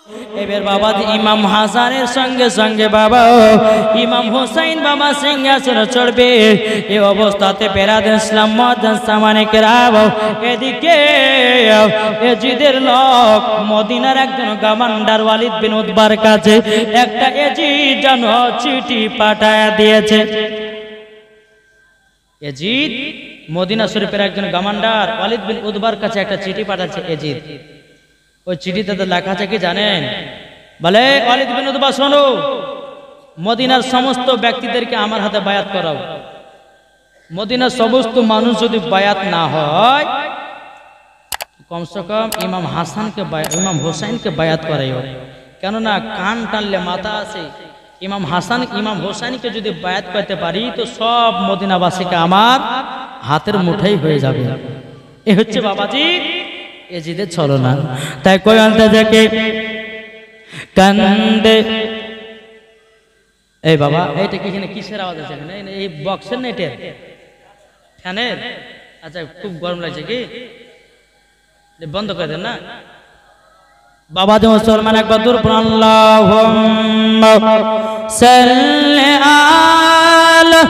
এবার বাবা ইমাম হাসানের সঙ্গে সঙ্গে বাবা ইমাম হোসেন বাবা সিংহাসনে চড়বে। এই অবস্থাতে বেরাদার ইসলাম মুআজ্জাজ সামানে কেরাম, এদিকে এজিদের লোক মদিনার একজন কমান্ডার ওয়ালিদ বিন উতবার কাছে একটা এজিদ যেন চিঠি পাঠায় দিয়েছে। এজিদ মদিনা শরীফের একজন কমান্ডার ওয়ালিদ বিন উতবার কাছে একটা চিঠি পাঠাচ্ছে এজিদ। ওই চিঠিতে তো লেখা আছে কি জানেন? বলে ওয়ালিদ বিন উতবা শোনো, মদিনার সমস্ত ব্যক্তিদেরকে আমার হাতে বায়াত করাও। মদিনার সমস্ত মানুষ যদি বায়াত না হয়, কমসে কম ইমাম হাসানকে ইমাম হোসেনকে বায়াত করাইও। কেননা কান টানলে মাথা আছে। ইমাম হাসান ইমাম হোসেনকে যদি বায়াত করতে পারি তো সব মদিনাবাসীকে আমার হাতের মুঠোই হয়ে যাবে। এ হচ্ছে বাবাজি এজিদের ছলনা। তাই কোরআনটা থেকে কান্দে। এই বাবা এইটা কি এখানে কিসের আওয়াজ আছে? এখানে এই বক্সের না এটার ফ্যানের? আচ্ছা খুব গরম লাগছে কি? বন্ধ করে দেন না বাবা। যে মুসলমান একবার দূর আল্লাহুম্মা সাল্লি আলা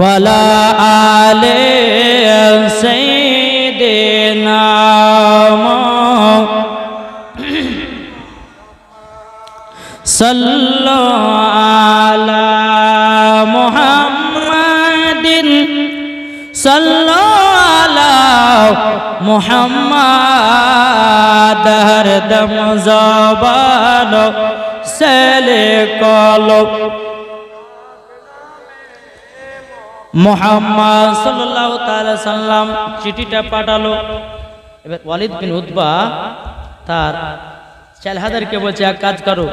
ওয়ালা আলে সাইয়্যিদিনা সাল্লু আলা মুহাম্মাদিন সাল্লু আলা মুহাম্মাদ হরদম জবান সেলে কলব মুহাম্মদ সাল্লাল্লাহু তাআলা সাল্লাম চিঠিটা পাঠালো। এবার ওয়ালিদ বিন উতবা তার ছেলেদেরকে বলছে এক কাজ করো,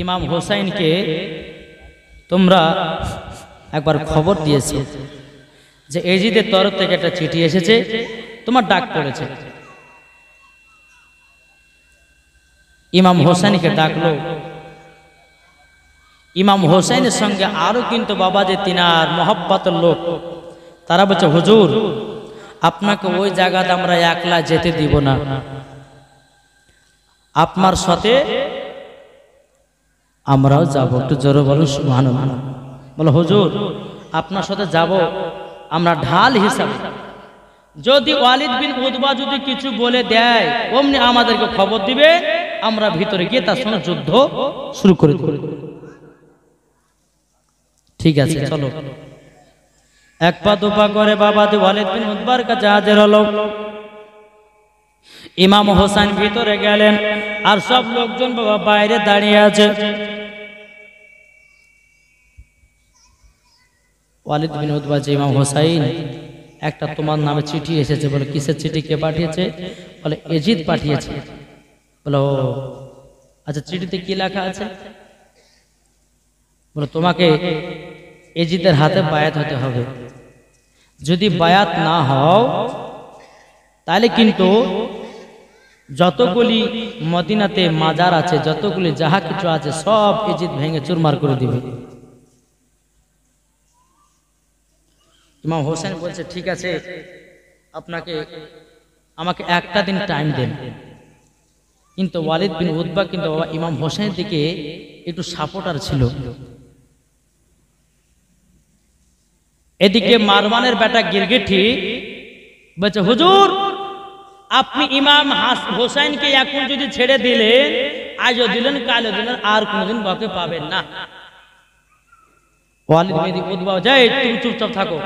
ইমাম হোসেনকে তোমরা একবার খবর দিয়েছো যে এজিদের তরফ থেকে একটা চিঠি এসেছে, তোমার ডাক পড়েছে। ইমাম হোসেনকে ডাকলো। ইমাম হোসেনের সঙ্গে আরো কিন্তু বাবা যে তিনার মহব্বতের লোক, তারা বলছে হুজুর আপনাকে ওই জায়গাতে আমরা একলা যেতে দিব না, আপনার সাথে আমরাও যাব। একটু জোরে বলুন সুবহানাল্লাহ। বলো হুজুর আপনার সাথে যাব আমরা ঢাল হিসাবে। যদি ওয়ালিদ বিন উতবা যদি কিছু বলে দেয় অমনি আমাদেরকে খবর দিবে, আমরা ভিতরে গিয়ে তার সঙ্গে যুদ্ধ শুরু করে দেব। ঠিক আছে চলো। এক পা দুপা করে বাবা ওয়ালিদ বিন উতবার কাছে হাজির হলো। ইমাম হোসেন ভিতরে গেলেন আর সব লোকজন বাবা বাইরে দাঁড়িয়ে আছে। ওয়ালিদ বিন উতবা যে ইমাম হোসেন একটা তোমার নামে চিঠি এসেছে। বলে কিসের চিঠি, কে পাঠিয়েছে? বলে এজিদ পাঠিয়েছে। বলো আচ্ছা চিঠিতে কি লেখা আছে? বলে তোমাকে এজিদের হাতে বায়াত হতে হবে। যদি বায়াত না হও তাহলে কিন্তু যতগুলি মদিনাতে মাজার আছে, যতগুলি যাহা কিছু আছে সব এজিদ ভেঙে চুরমার করে দিবে। ইমাম হোসেন বলছে ঠিক আছে, আপনাকে আমাকে একটা দিন টাইম দেন। কিন্তু ওয়ালিদ বিন উতবা কিন্তু ইমাম হোসেনের দিকে একটু সাপোর্টার ছিল। এদিকে মারওয়ানের বেটা গিরগিটি বলছে হুজুর আপনি ইমাম হোসেনকে এখন যদি ছেড়ে দিলেন, আজও দিলেন কালও দিলেন, আর কোনোদিন বাকে পাবেন না। ওয়ালিদ বিন উতবা যাই তুমি চুপচাপ থাকো,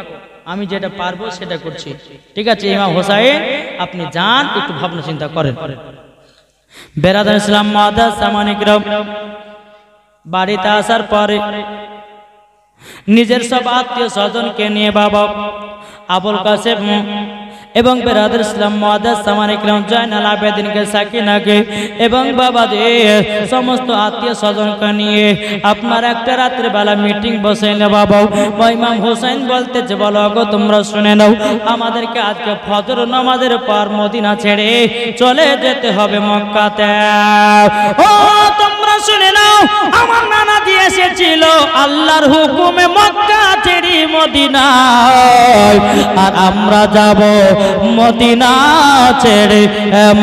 আমি যেটা পারবো সেটা করছি। ঠিক আছে ইমাম হোসেন আপনি যান, একটু ভাবনা চিন্তা করেন। বেরাদার ইসলাম মুআজ্জাজ সামানে কিরাম বাড়িতে আসার পরে নিজের সব আত্মীয় স্বজনকে নিয়ে বাবা আবুল কাসেম এবং বেরাদার ইসলাম মুআজ্জাজ সামানে কিরাম জয়নাল আবেদিনকে সাকিনাকে এবং বাবা যে সমস্ত আত্মীয় স্বজনকে নিয়ে আপনার একটা রাত্রে বেলা মিটিং বসাইলে বাবা ইমাম হোসেন বলতেছে বলো গো তোমরা শুনে নাও, আমাদেরকে আজকে ফজর নামাজের পর মদিনা ছেড়ে চলে যেতে হবে মক্কাতে। ও তোমরা শুনে নাও, আমার নানাজি এসেছিল আল্লাহর হুকুমে মক্কা ছেড়ে মদিনায়, আর আমরা যাব মদিনা ছেড়ে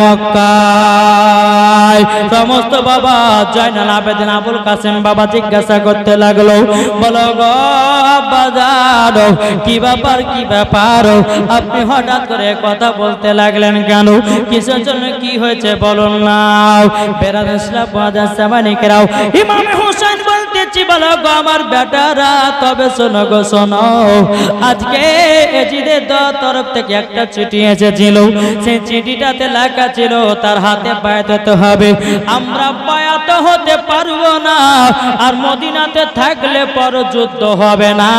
মক্কায়। সমস্ত বাবা জয়নাল আবেদিন আবুল কাসেম বাবা জিজ্ঞাসা করতে লাগলো, বলো গো বাজার কি ব্যাপার, কি ব্যাপার, আপনি হঠাৎ করে কথা বলতে লাগলেন কেন? কিসের জন্য, কি হয়েছে বলুন না। বেরাদ ইসলাম বাজার সামানিকেরাও ইমাম হোসেন বলতেছি, বলো গো আমার বেটারা, তবে শোনো গো শোনো, আজকে এজিদের তরফ থেকে একটা চিঠি এসেছিল, সেই চিঠিটাতে লেখা ছিল তার হাতে বায়াত হতে হবে, আমরা বায়াত হতে পারবো না, আর মদিনাতে থাকলে পর যুদ্ধ হবে না,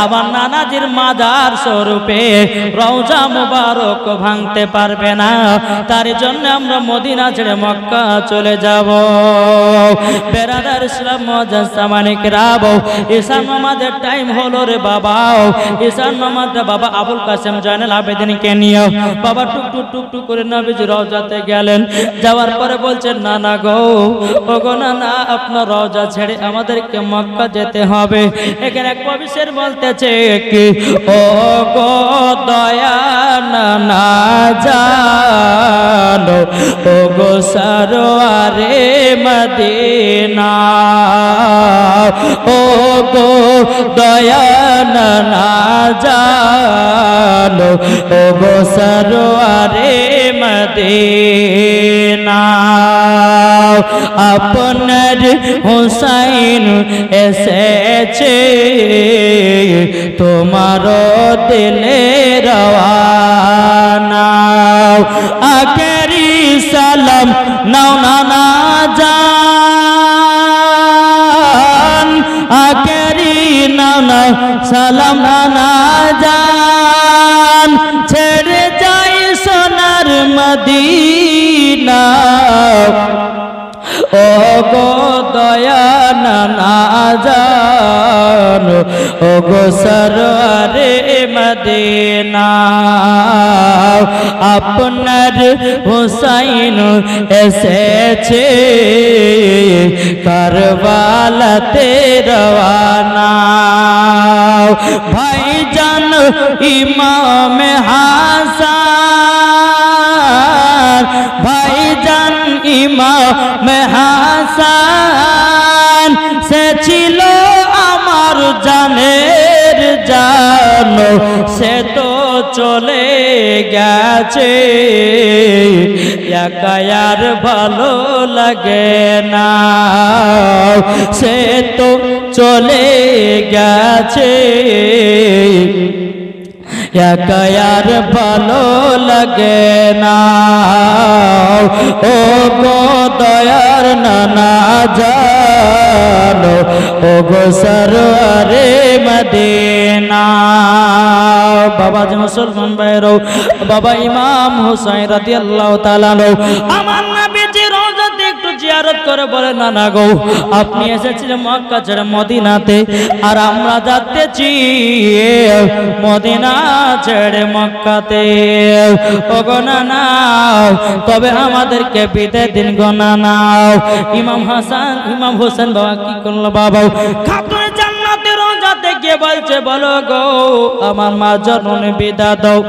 আমার নানাজির মাজার স্বরূপে রওজা মুবারক ভাঙতে পারবে না, তার জন্য আমরা মদিনা ছেড়ে মক্কা চলে যাব। বেরাদার ইসলাম মুজাসসামানিক রাব, ঈশান নামাজের টাইম হলো রে বাবা, ঈশান নামাজটা বাবা আবুল কাসেম জয়নাল আবেদিনকে নিয়ে বাবা টুক টুক টুক টুক করে নবীজি রওজাতে গেলেন। যাওয়ার পরে বলছেন, না না গো, ও গো না না, আপনার রওজা ছেড়ে আমাদেরকে মক্কা যেতে হবে। এখানে এক কবিশের বলতেছে কি, ও গো দয়া না জানো, ও গো সরওয়ারে মদিনা, ও গো দয়া না জানো, ও গো সরওয়ারে মদিনা, আপনার হুসাইন এসেছে তোমার দিলে রওয়ানা, আখেরি সালাম নাও নানা জান, আখেরি নাও না সালাম নানা জান, ছেড়ে যাই সোনার মদিনা, ও গো দয়া না জানো, ও গো সরওয়ারে মদিনা, আপনার হুসাইন এসেছে কারবালাতে রওয়ানা, ভাইজান ইমাম হাসান, ভাইজান ইমাম হাসান, সে ছিল আমার জানের জান, সে তো চলে গেছে, একা আর ভালো লাগে না, সে তো চলে গেছে, একা আর ভালো লাগে না, ও গো দয়ার নানা জানো, ও গো সরওয়ারে মদিনা। বাবা যে মুসলমান ভাইরো, বাবা ইমাম হুসাইন রাদিয়াল্লাহু তাআলা আমার নবীজি রওজাতে একটু জিয়ারত করে বলে, না না গো, আপনি এসেছিলেন মক্কা ছেড়ে মদিনাতে, আর আমরা যাচ্ছি মদিনা ছেড়ে মক্কাতে, ও গো না নাও, তবে আমাদেরকে বিদায় দিন গো না নাও। ইমাম হোসেন বাবা কি করলো বাবা, খাতুনে জান্নাতের রওজাতে গিয়ে বলছে, বলো গো আমার মা জননী বিদা দাও,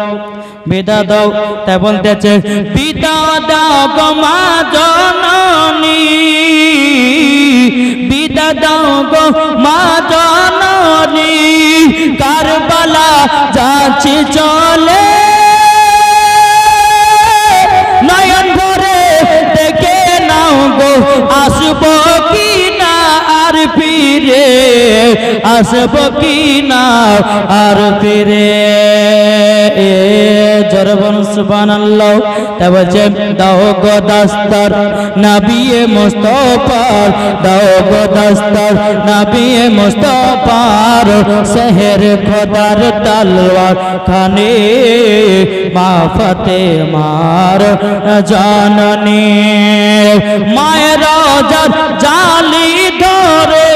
বিদা দাও, তাই বলতেছে, বিদা দাও গো মা জননী, বিদা দাও গো মা জননী, কারবালা যাচ্ছি চলে, নয়ন ভরে দেখে নাও গো, আসবো কি না আর ফিরে, আসবো কি না আর ফিরে, জরবন সুবহানাল্লাহ। তা বলছে, দাও গো দস্তর নবিয়ে মুস্তাফার, দাও গো দস্তর নবিয়ে মুস্তাফার, শহর খোদার তলওয়ার খানে, মা ফাতেমার জাননী, মায়ের রওজার জালি ধরে,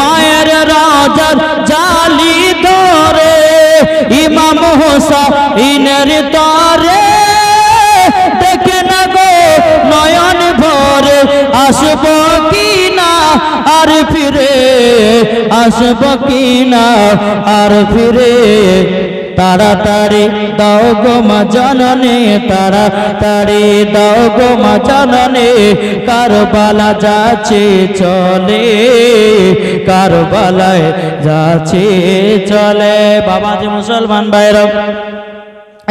মায়ের রওজার জালি ধরে, ইমাম হুসাইনের তরে, দেখে না গো নয়ন ভরে, আসবো কি আর ফিরে আসব কিনা আর ফিরে তাড়াতাড়ি দাও গো মা জননী তাড়াতাড়ি দাও গো মা জননী কারবালা যাচ্ছে চলে কারবালায় যাচ্ছে চলে বাবাজি মুসলমান ভাইরা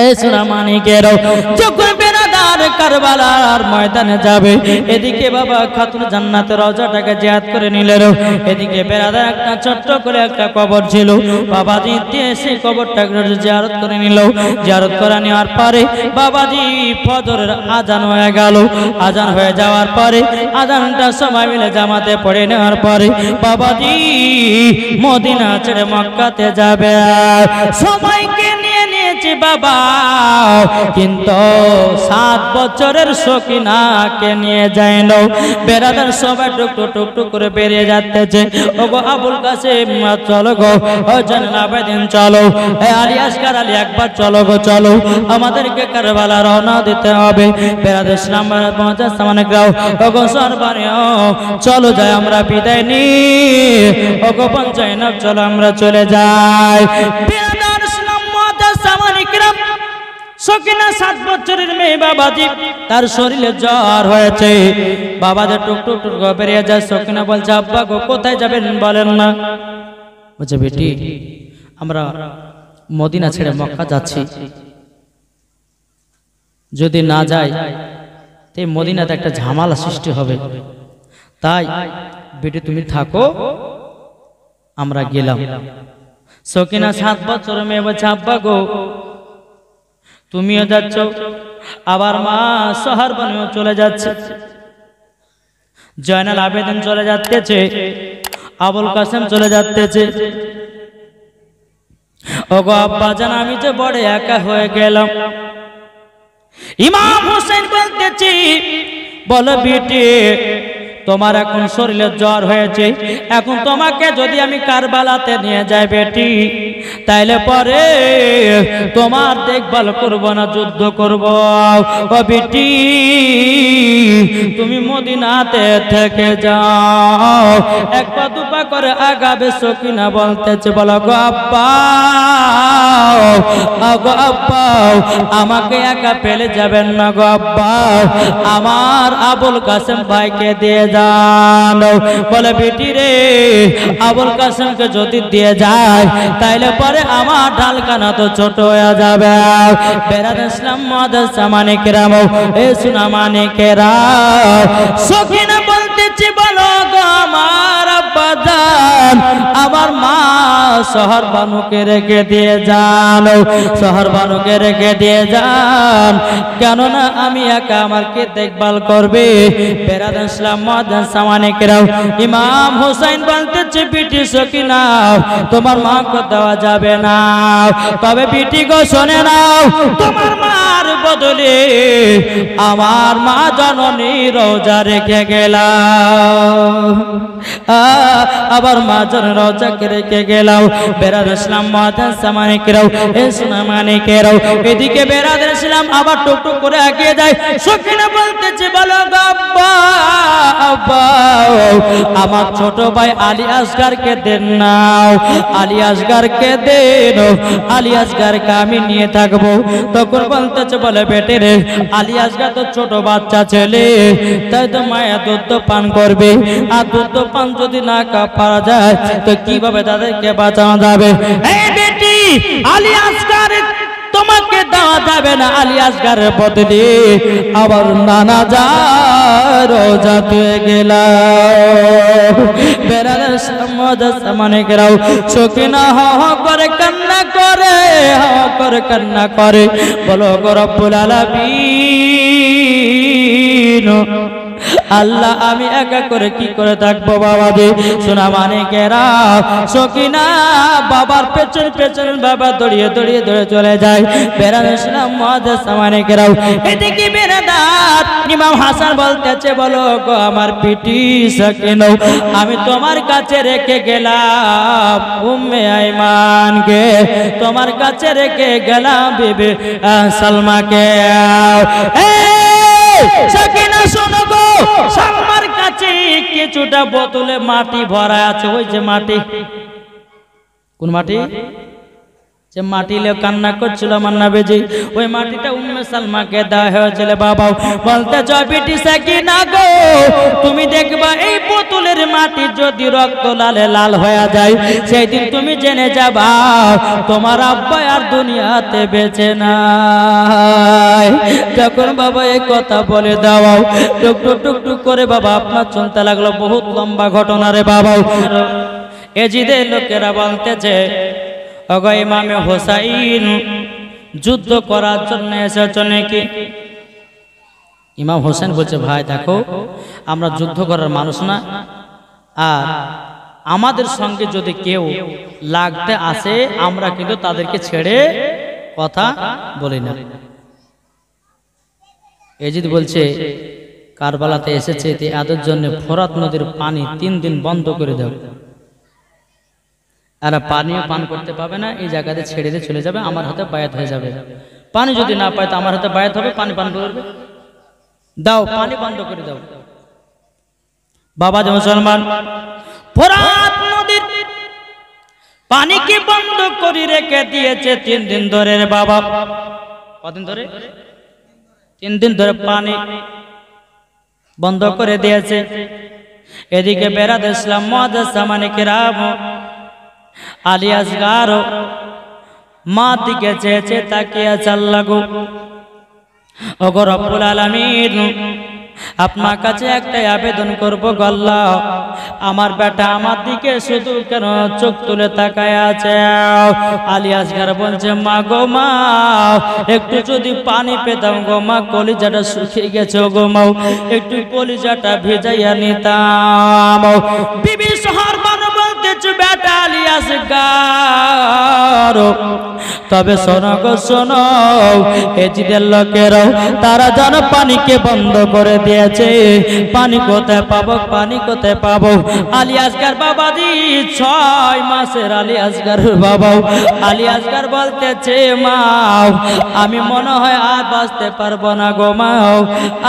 এই সোনা মানিকেরাও যখন বেরাদার কারবালার ময়দানে যাবে এদিকে বাবা খাতুন জান্নাতের রওজাটাকে জিয়ারত করে নিলেন এদিকে বেরাদার একটা ছোট্ট করে একটা কবর ছিল বাবাজি এসে কবরটাকে জিয়ারত করে নিল জিয়ারত করে নেওয়ার পরে বাবাজি ফজরের আজান হয়ে গেল আজান হয়ে যাওয়ার পরে আজানটা সবাই মিলে জামাতে পড়ে নেওয়ার পরে বাবাজি মদিনা ছেড়ে মক্কাতে যাবে সবাইকে নিয়ে নিয়েছে বাবা কিন্তু 7 বছরের সকিনাকে নিয়ে যায় না বেরাদার সবাই টুকটুক করে বেরিয়ে যাচ্ছে ওগো আবুল কাসেম চলো গো ও জানাল আবেদিন চলো এ আলী আসকার আলী একবার চলো গো চলো আমাদেরকে কারবালা রওনা দিতে হবে বেরাদার ইসলাম পৌঁছা সামনে গাও ওগো সরবারিও চলো যাই আমরা বিদায় নি ওগো পঞ্চায়েত চলো আমরা চলে যাই বেরাদার ইসলাম পৌঁছা সামনে গ্রাম সকিনা 7 বছরের মেয়ে বাবাজি তার শরীরে জ্বর হয়েছে বাবাদের টুকটুক বেরিয়ে যায় সকিনা বলছে আব্বা গো কোথায় যাবেন বলেন না বলছে বেটি আমরা মদিনা ছেড়ে মক্কা যাচ্ছি যদি না যাই তে মদিনাতে একটা ঝামেলা সৃষ্টি হবে তাই বেটি তুমি থাকো আমরা গেলাম সকিনা 7 বছরের মেয়ে বলছে আব্বা গো তুমিও যাচ্ছ আবার মা শহর বানিয়ে চলে যাচ্ছে জয়নাল আবেদিন চলে যাচ্ছে আবুল কাসেম চলে যাচ্ছে ওগো আব্বা জান আমি যে বড় একা হয়ে গেলাম ইমাম হোসেন বলতেছি বলো বেটি তোমার এখন শরীরে জ্বর হয়েছে এখন তোমাকে যদি আমি কারবালাতে নিয়ে যাই বেটি তাইলে পরে তোমার দেখভাল করব না যুদ্ধ করব ও বেটি তুমি মদিনাতে থেকে যাও এক পা দুপা করে আগাবে সকিনা বলতেছে বলো গো আব্বা গো আব্বা আমাকে একা ফেলে যাবেন না গো আব্বা আমার আবুল কাসেম ভাইকে দিয়ে যান বলে বেটি রে আবুল কাসেমকে যদি দিয়ে যায় তাইলে পরে আমার ঢালখানা তো ছোট হয়ে যাবে বেরাদার ইসলাম মাদ্রাসা মানিকেরাম এ সোনা মানিকেরাম সকিনা বলতেছি বলো গো আমার আব্বা জান আমার মা শহর বানুকে রেখে দিয়ে যান শহর বানুকে রেখে দিয়ে যান কেননা আমি একা আমাকে দেখভাল করবে বেরাদার ইসলাম মাদ্রাসা মানিকেরাম ইমাম হোসেন বলতেছে বিটি সকিনা তোমার মাকে দেওয়া যাবে না তবে বিটি গো শুনে নাও তোমার মার বদলে আমার মা জননী রোজা রেখে গেলাম আবার মা জন রোজাকে রেখে গেলাম বেরাদার ইসলাম মাদ্রাসা মানিকেরাম এ সোনা মানিকেরাম এদিকে বেরাদার ইসলাম আবার টুকটুক করে এগিয়ে যায় সকিনা বলতেছে বলো গো আব্বা আব্বা আমার ছোট ভাই আলী আসগারকে দেন নাও আলী আসগারকে দেন আলী আসগারকে আমি নিয়ে থাকবো তখন বলতেছে বলে বেটে রে আলী আসগার তো ছোট বাচ্চা ছেলে তাই তো মায়া দুধ পান করবে আর দুধ পান যদি না পারা যায় তো কিভাবে তাদেরকে বাঁচানো যাবে এই বেটি আলী আসগার তোমাকে দেওয়া যাবে না আলী আসগারের বদলে আবার নানা যা রোজা তুই গেলাম বেরাদার মাদ্রাসা মানিকেরাম সকিনা হা করে কান্না করে বলো গো রব্বুল আলামিন আল্লাহ আমি একা করে কি করে থাকবো বাবা দে সোনা মানিকেরাম সকিনা বাবার পেছন পেছন বাবা দড়িয়ে চলে যায় বেরাদার ইসলাম মাদ্রাসা মানিকেরাম এদিকে বেরাদার ইমাম হাসান বলতেছে বলো গো আমার পিটি সকিনা আমি তোমার কাছে রেখে গেলাম উম্মে আইমানকে তোমার কাছে রেখে গেলাম বিবি সালমাকে সকিনা শোনো গো সালমার কাছে কিছুটা বোতলে মাটি ভরা আছে। ওই যে মাটি, কোন মাটি? যে মাটি লে কান্না করছিল আমার নবীজি, ওই মাটিটা উম্মে সালমাকে দেওয়া হয়েছিল। বাবা বলতে জয় বেটি সাকিনা গো, তুমি দেখবা এই বোতলের মাটি যদি রক্ত লালে লাল হয়ে যায়, সেই দিন তুমি জেনে যাবা তোমার আব্বা আর দুনিয়াতে বেঁচে নাই। যখন বাবা এই কথা বলে দাও, টুক টুক টুক টুক করে বাবা আপনার চলতে লাগলো। বহুত লম্বা ঘটনা রে বাবা। এজিদের লোকেরা বলতেছে, ওগো ইমামে হোসাইন যুদ্ধ করার জন্য এসেছ নাকি? ইমাম হোসেন বলছে, ভাই দেখো আমরা যুদ্ধ করার মানুষ না, আর আমাদের সঙ্গে যদি কেউ লাগতে আসে আমরা কিন্তু তাদেরকে ছেড়ে কথা বলি না। এজিদ বলছে, কারবালাতে এসেছে এদের জন্য ফোরাত নদীর পানি 3 দিন বন্ধ করে দাও, আর পানিও পান করতে পাবে না, এই জায়গাতে ছেড়ে দিয়ে চলে যাবে, আমার হাতে বায়াত হয়ে যাবে। পানি যদি না পায় তো আমার হাতে বায়াত হবে, পানি পান করবে, দাও পানি বন্ধ করে দাও। বাবা যে মুসলমান, ফোরাত নদীর পানিকে বন্ধ করে রেখে দিয়েছে 3 দিন ধরে রে বাবা। কদিন ধরে? 3 দিন ধরে পানি বন্ধ করে দিয়েছে। এদিকে বেরাদ ইসলাম মুআজ্জাজ সামানে কিরাম আলী আসগার মা দিকে চেয়েছে তাকিয়ে আল্লাহ গো, ওগো রব্বুল আলামিন আপনার কাছে একটাই আবেদন করবো গো আল্লাহ, আমার বেটা আমার দিকে শুধু কেন চোখ তুলে তাকায় আছে। আলী আসগার বলছে, মা গো মা একটু যদি পানি পেতাম গো মা, কলিজাটা শুকিয়ে গেছে গো মা, একটু কলিজাটা ভেজাইয়া নিতাম। বিবি সোহার বানু বলতেছে, বেটা আলী আসগার তবে শোনো গো শোনো, এজিদের লোকেরাও তারা যেন পানিকে বন্ধ করে দিয়েছে, পানি কোথায় পাবো, পানি কোথায় পাবো? আলী আসগার বাবাজি 6 মাসের আলী আসগার বাবা। আলী আসগার বলতেছে, মা আমি মনে হয় আর বাঁচতে পারবো না গো মা।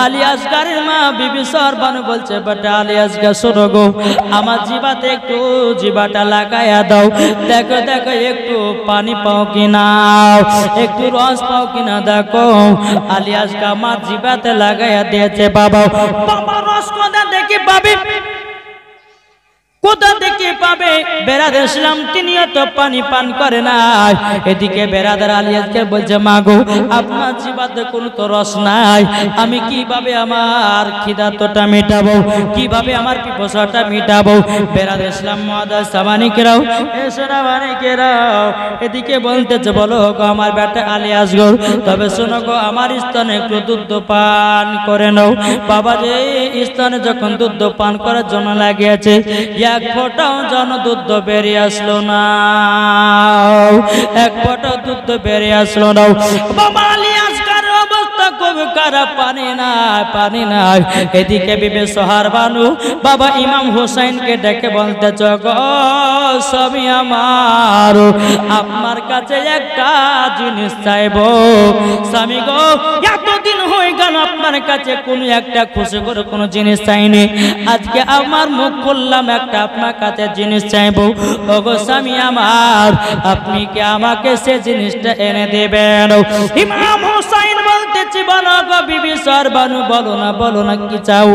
আলী আসগারের মা বিবি সরবানু বলছে, বেটা আলী আসগার শোনো গো, আমার জিবাতে একটু জিবাটা লাগাইয়া দাও, দেখো দেখো একটু পানি পাও কিনা, একটু রস পাও কিনা দেখো। আলী আসগার মা জিবাতে লাগাইয়া দিয়েছে। বাবা বাবা রস কোথা দেখি পাবে, কোথা থেকে পাবে? বেরাদার ইসলাম তিনিও তো পানি পান করে না। এদিকে বেরাদার আলী আসগার বলছে, মা গো আপনার জিবাতে কোনো তো রস নাই, আমি কিভাবে আমার খিদাতটা মেটাবো, কিভাবে আমার পিপাসাটা মেটাবো? বেরাদার ইসলাম মুআজ্জাজ সামানিকেরাও এসরাবানিকেরাও এদিকে বলতেছে, বলো গো আমার বেটা আলী আসগর, তবে শোনো গো আমার স্তনে একটু দুধ পান করে নাও। বাবা যে স্তনে যখন দুধ পান করার জন্য লাগিয়েছে, এক ফোঁটাও যেন দুধ বেরিয়ে আসলো না, এক ফোঁটাও দুধ বেরিয়ে আসলো না। বাবা আলী আসগারের অবস্থা খুব খারাপ, পানি নাই পানি নাই। এদিকে বিবি সোহার বানু বাবা ইমাম হোসেনকে ডেকে বলতেছ, গো স্বামী আমার আপনার কাছে একটা জিনিস চাইবো। স্বামী গো এতদিন হয়ে গেল আপনার কাছে কোনো একটা খুশি করে কোনো জিনিস চাইনি, আজকে আমার মুখ খুললাম একটা আপনার কাছে জিনিস চাইবো। ওগো স্বামী আমার আপনি কি আমাকে সে জিনিসটা এনে দেবেন? ইমাম হোসেন বলতেছি, বলো গো বিবি সরবানু, বলো না কি চাও,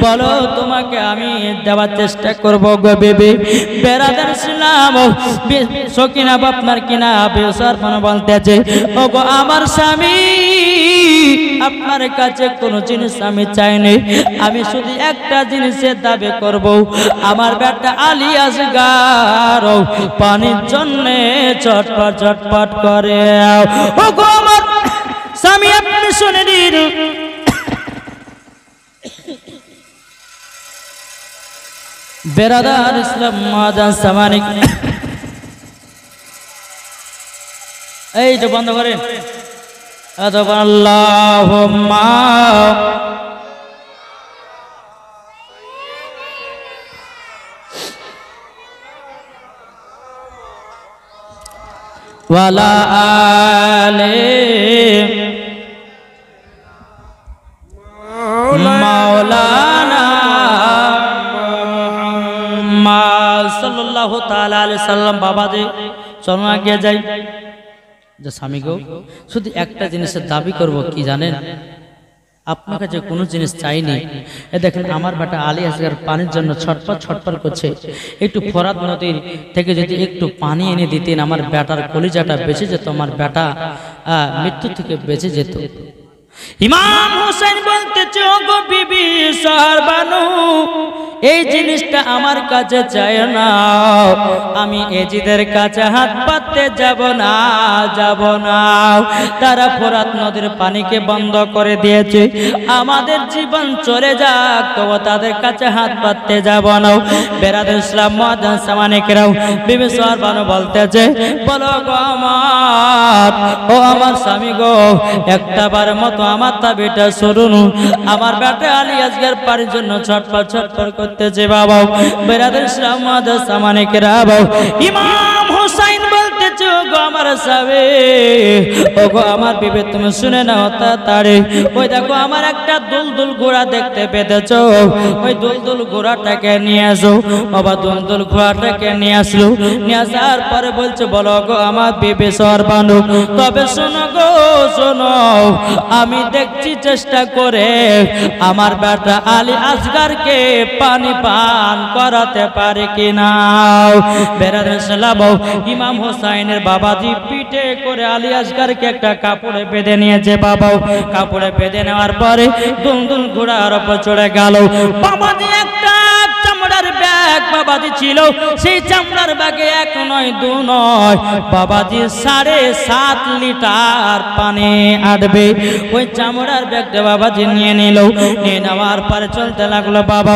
বলো তোমাকে আমি দেওয়ার চেষ্টা করবো গো বিবি। বেরাদার ইসলাম সকিনা আপনার কিনা বিবি সরবানু বলতেছে, ওগো আমার স্বামী আপনার কাছে কোনো জিনিস আমি চাইনি, আমি শুধু একটা জিনিসের দাবি করব, আমার বেটা আলী আসগার পানির জন্য চটপট চটপট করে। ওগো আমার স্বামী আপনি শুনে দিন, বেরাদার ইসলাম মুআজ্জাজ সামানিক এই যে বন্ধ করেন। আল্লাহুম্মা ওয়ালা আলে মাওলানা মুহাম্মদ সাল্লাল্লাহু তাআলা আলাইহি সাল্লাম বাবা যে চলো আগে যাই যে স্বামী গো শুধু একটা জিনিসের দাবি করব কি জানেন আপনার কাছে কোনো জিনিস চাইনি এ দেখেন আমার বেটা আলী আসগার পানির জন্য ছটফট করছে একটু ফোরাত নদীর থেকে যদি একটু পানি এনে দিতেন আমার বেটার কলিজাটা বেঁচে যেত আমার বেটা মৃত্যু থেকে বেঁচে যেত ইমাম হোসেন বলতেছে ওগো বিবি সারবানু এই জিনিসটা আমার কাছে চাই না আমি এজিদের কাছে হাত পাততে যাব না তারা ফোরাত নদীর পানিকে বন্ধ করে দিয়েছে আমাদের জীবন চলে যাক তবে তাদের কাছে হাত পাততে যাব না বেরাদুল ইসলাম মুআজ্জাজ সামানিকরাও বিবি সারবানু বলতেছে বলো গো আমার স্বামী গো একটাবার মতো আমার দাবিটা শুনুন আমার বেটা আলী আসগার পানির জন্য ছটফট করতেছে বাবা বেরাদুল ইসলাম মুআজ্জাজ সামানিকরাও ইমাম হোসেন বলতেছে ওগো আমার স্বামী ওগো আমার বিবি তুমি শুনে নাও তাড়াতাড়ি ওই দেখো আমার একটা দুলদুল ঘোড়া দেখতে পেতেছো ওই দুলদুল ঘোড়াটাকে নিয়ে আসো বাবা দুলদুল ঘোড়াটাকে নিয়ে আসলো নিয়ে আসার পরে বলছে বলো গো আমার বিবি সারবানু তবে শোনো গো শোনো আমি দেখছি চেষ্টা করে আমার বেটা আলী আসগারকে পানি পান করাতে পারে কিনা বেরাদুল ইসলাম ইমাম হোসেনের বাবাজি পিঠে করে আলী আসগারকে একটা কাপড়ে বেঁধে নিয়েছে বাবা কাপড়ে বেঁধে নেওয়ার পরে দুলদুল ঘোড়ার উপর চড়ে গেল বাবাজি একটা চামড়ার ব্যাগ বাবাজি ছিল সেই চামড়ার ব্যাগে এক নয় দু নয় বাবাজি 7.5 লিটার পানি আটবে ওই চামড়ার ব্যাগটা বাবাজি নিয়ে নিল নিয়ে নেওয়ার পরে চলতে লাগলো বাবা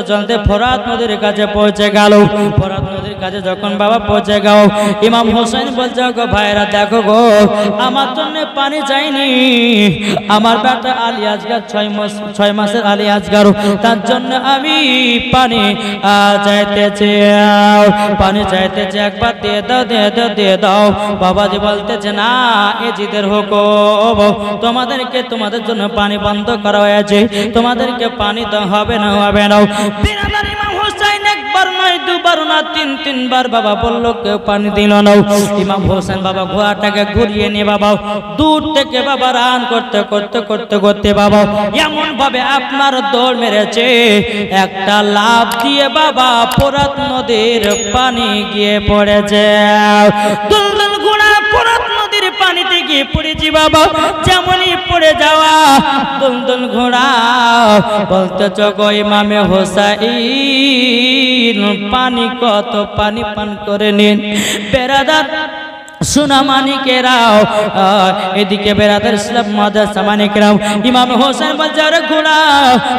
চলতে ফোরাত নদীর কাছে পৌঁছে গেল ফোরাত নদীর কাছে যখন বাবা পৌঁছে গেল ইমাম হোসেন বলছে গো ভাইরা দেখো গো আমার জন্য পানি চাইনি আমার বেটা আলী আসগার 6 মাসের আলী আসগার তার জন্য আমি পানি চাইতেছে একবার দিয়ে দাও বাবাজি বলতেছে না এ জিদের হুকুম তোমাদের জন্য পানি বন্ধ করা হয়েছে তোমাদেরকে পানি তো হবে না বিরাদার ইমাম হোসেন একবার নয় দুবার না তিনবার বাবা বললো কেউ পানি দিল না ইমাম হোসেন বাবা ঘোড়াটাকে ঘুরিয়ে নিয়ে বাবা দূর থেকে বাবা রান করতে বাবা এমন ভাবে আপনার দৌড় মেরেছে একটা লাফ দিয়ে বাবা ফোরাত নদীর পানি গিয়ে পড়েছে দুলদুল ঘোড়া ফোরাত নদীর পানিতে গিয়ে পড়েছি বাবা যেমনই পড়ে যাওয়া দুলদুল ঘোড়া বলতে চগো ইমামে হোসেন পানি কত পানি পান করে নিন বেরাদার সোনা মানিকেরাও এদিকে বেরাদুল ইসলাম মুআজ্জাজ সামানিকরাও ইমাম হোসেন বলছে আরে ঘোড়া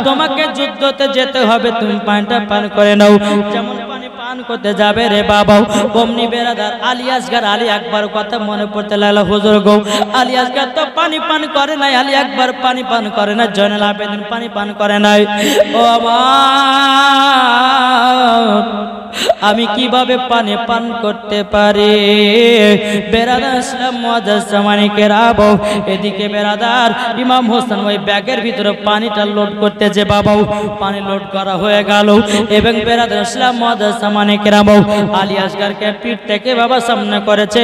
তোমাকে যুদ্ধতে যেতে হবে তুমি পানিটা পান করে নাও যেমন পানি পান করতে যাবে রে বাবা অমনি বেরাদার আলী আসগার আলী আকবর কথা মনে পড়তে লাগলো হুজুর গো আলী আসগার তো পানি পান করে নাই আলী আকবর পানি পান করে না জয়নুল আবেদিন পানি পান করে নাই ও আমার আমি কিভাবে পানি পান করতে পারি বেরাদুল ইসলাম মুআজ্জাজ সামানিকরাও এদিকে বেরাদার ইমাম হোসেন ওই ব্যাগের ভিতরে পানিটা লোড করতেছে বাবা পানি লোড করা হয়ে গেল এবং বেরাদুল ইসলাম মুআজ্জাজ সামানিকরাও আলী আসগারকে পিঠ থেকে বাবা সামনে করেছে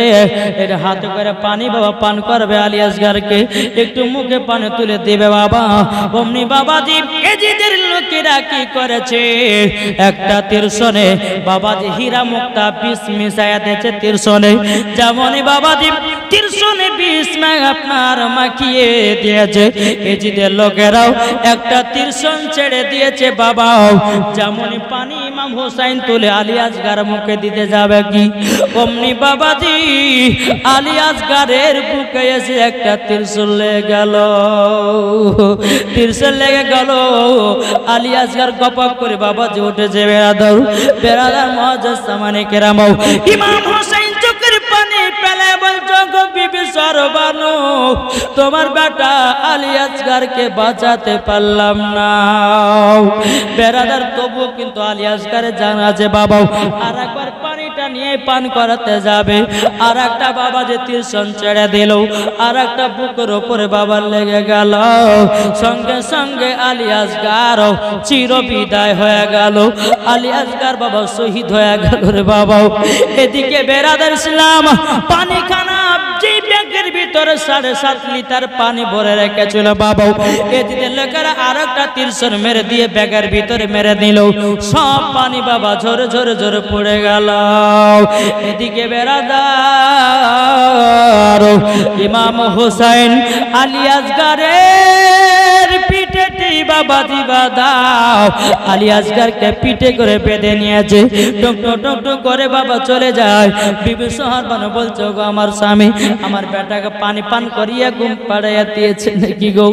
এটা হাতে করে পানি বাবা পান করবে আলী আসগারকে একটু মুখে পানি তুলে দিবে বাবা অমনি বাবাজি এজিদের লোকেরা কি করেছে একটা তীরশনে বাবাজি হীরা মুক্তা বিষ মিশায়া দিয়েছে তীরশনে যেমনই বাবাজি তীরশনে বিষ আপনার মাখিয়ে দিয়েছে এজিদের লোকেরাও একটা তীরশন ছেড়ে দিয়েছে বাবা যেমনই পানি ইমাম হোসেন তুলে আলী আসগার মুখে দিতে যাবে কি অমনি বাবাজি আলী আসগারের বুকে এসে একটা তীরশন লেগে গেল আলী আসগার গপক করে বাবাজি উঠেছে বেরাদার মুআজ্জাজ সামানিকরাও ইমাম হোসেন চোখের পানি ফেলে বলছো গো বিবি সারবানু তোমার বেটা আলী আসগারকে বাঁচাতে পারলাম না বেরাদার তবু কিন্তু আলী আসগারে জানা আছে বাবা আর একবার পানিটা পানিটা নিয়ে পান করাতে যাবে, আর একটা বাবা যে তীর্ষণ ছেড়ে দিল, আর একটা বুকের ওপরে বাবার লেগে গেল। সঙ্গে সঙ্গে আলী আসগার চির বিদায় হয়ে গেল। আলী আসগার বাবা শহীদ হয়ে গেল রে বাবা। এদিকে বেরাদার ইসলাম পানি খানা যে ব্যাগের ভিতরে 7.5 লিটার পানি ভরে রেখেছিল বাবা, এদিকে লোকেরা আর একটা তীর্ষণ মেরে দিয়ে ব্যাগের ভিতরে মেরে দিল। সব পানি বাবা ঝরে ঝরে ঝরে পড়ে গেল। এদিকে বেরাদার ইমাম হোসেন আলী আসগারের পিঠে বাবা দিবা দাও, আলী আসগারকে পিঠে করে বেঁধে নিয়েছে। টুক টুক টুক করে বাবা চলে যায়। বিবি সোহারবানু বলছো গো আমার স্বামী আমার বেটাকে পানি পান করিয়া ঘুম পাড়াইয়া দিয়েছে নাকি গো?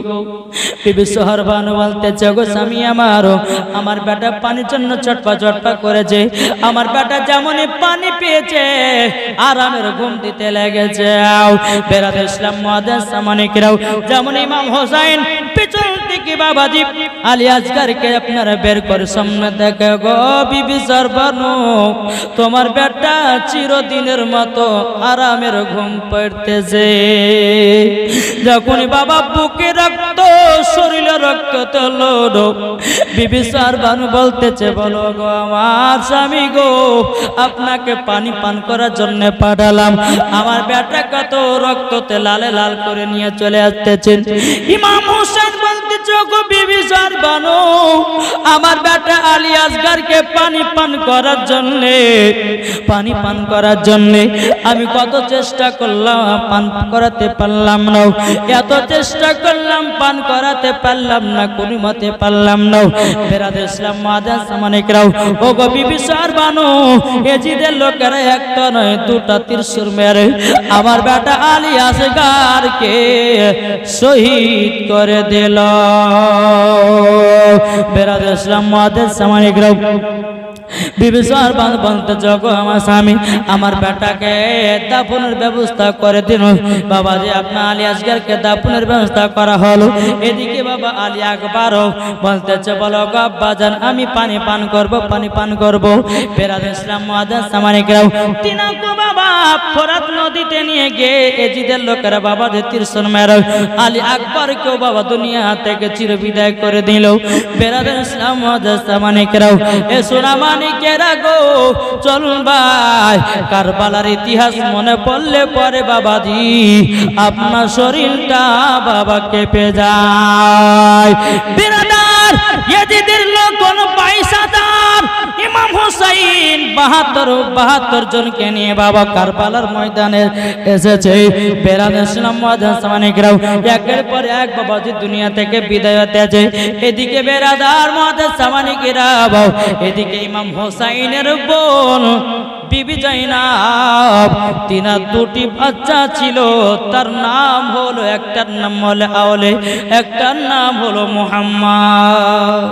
বিবি সোহারবানু বলতেছে গো স্বামী আমার বেটা পানির জন্য চটপা চটপা করেছে। আমার বেটা যেমনই পানি পেয়েছে আরামের ঘুম দিতে লেগেছে। বেরাদার ইসলাম মুআজ্জিজ সামানিকরাও যেমন ইমাম হোসেন পিছন থেকে বাবাজি আলী আসগারকে আপনারা বের করে সামনে দেখে গো বিবি সোহারবানু তোমার বেটা চিরদিনের মতো আরামের ঘুম পড়তেছে। যখনই বাবা বুকে রক্ত শরীরে রক্ত তোলো, বিবি সোহারবানু বলতেছে বলো গো আমার স্বামী গো আপনাকে পানি পান করার জন্য পাঠালাম, আমার বেটা কত রক্ততে লালে লাল করে নিয়ে চলে আসতেছেন। ইমাম হোসেন বলতেছে গো বিবি সোহারবানু আমার বেটা আলী আসগারকে পানি পান করার জন্য আমি কত চেষ্টা করলাম পান করাতে পারলাম না, এত চেষ্টা করলাম পান করাতে পারলাম না, কোন মতে পারলাম না। বেরাদার ইসলাম মুআজ্জিজ সামানিকরাও ও গো বিবি সোহারবানু এজিদের লোকেরা একটা নয় দুটা তীরশুল মেরে আমার বেটা আলী আসগারকে শহীদ করে দিল। বেরাদার ইসলাম মুআজ্জিজ সামানিকরাও বিবি সোহারবানু বলতে জগো আমার স্বামী আমার বেটাকে দাফনের ব্যবস্থা করে দিন। বাবা যে আপনার আলী আসগারকে দাফনের ব্যবস্থা করা হলো। এদিকে বাবা আলী আকবর বলতেছে বলো গো আব্বাজান আমি পানি পান করব। বেরাদার ইসলাম মুআজ্জিজ সামানিকরাও তিনাকে বাবা ফোরাত নদীতে নিয়ে গিয়ে এজিদের লোকেরা বাবা যে তীরশুল মেরে আলী আকবরকেও বাবা দুনিয়া থেকে চির বিদায় করে দিল। বেরাদার ইসলাম মুআজ্জিজ সামানিকরাও এ সোনা মানিকেরা গো চলুন ভাই কারবালার ইতিহাস মনে পড়লে পরে বাবাজি আপনার শরীরটা বাবা কেঁপে যায়। বেরাদার ইয়াজিদের লোক কোন 22,000 ইমাম হোসেন 72 জনকে নিয়ে বাবা কারবালার ময়দানে এসেছে। বেরাদার ইসলাম মুআজ্জিজ সামানিকরাও একের পর এক বাবাজি দুনিয়া থেকে বিদায় হতেছে। এদিকে বেরাদার মুআজ্জিজ সামানিকরাও এদিকে ইমাম হোসেনের বোন বিবি জাইনাব তিনার দুটি বাচ্চা ছিল, তার নাম হলো একটার নাম হলো আওলে একটার নাম হলো মুহাম্মদ।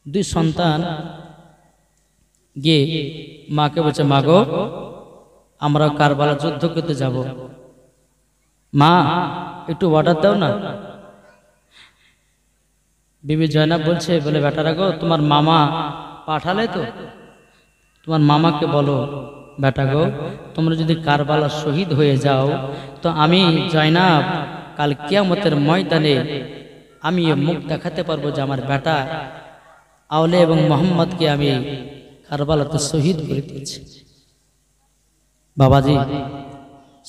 দুই সন্তান গিয়ে মাকে বলছে মা গো আমরা কারবালা যুদ্ধ করতে যাব, মা একটু অর্ডার দাও না। বিবি জয়নাব বলছে বলে বেটারা গো তোমার মামা পাঠালে তো তোমার মামাকে বলো বেটা গো তোমরা যদি কারবালা শহীদ হয়ে যাও তো আমি জয়নাব কাল কিয়ামতের ময়দানে আমি মুখ দেখাতে পারবো যে আমার বেটা আওলে এবং মোহাম্মদকে আমি কারবালাতে শহীদ করে দিয়েছি। বাবাজি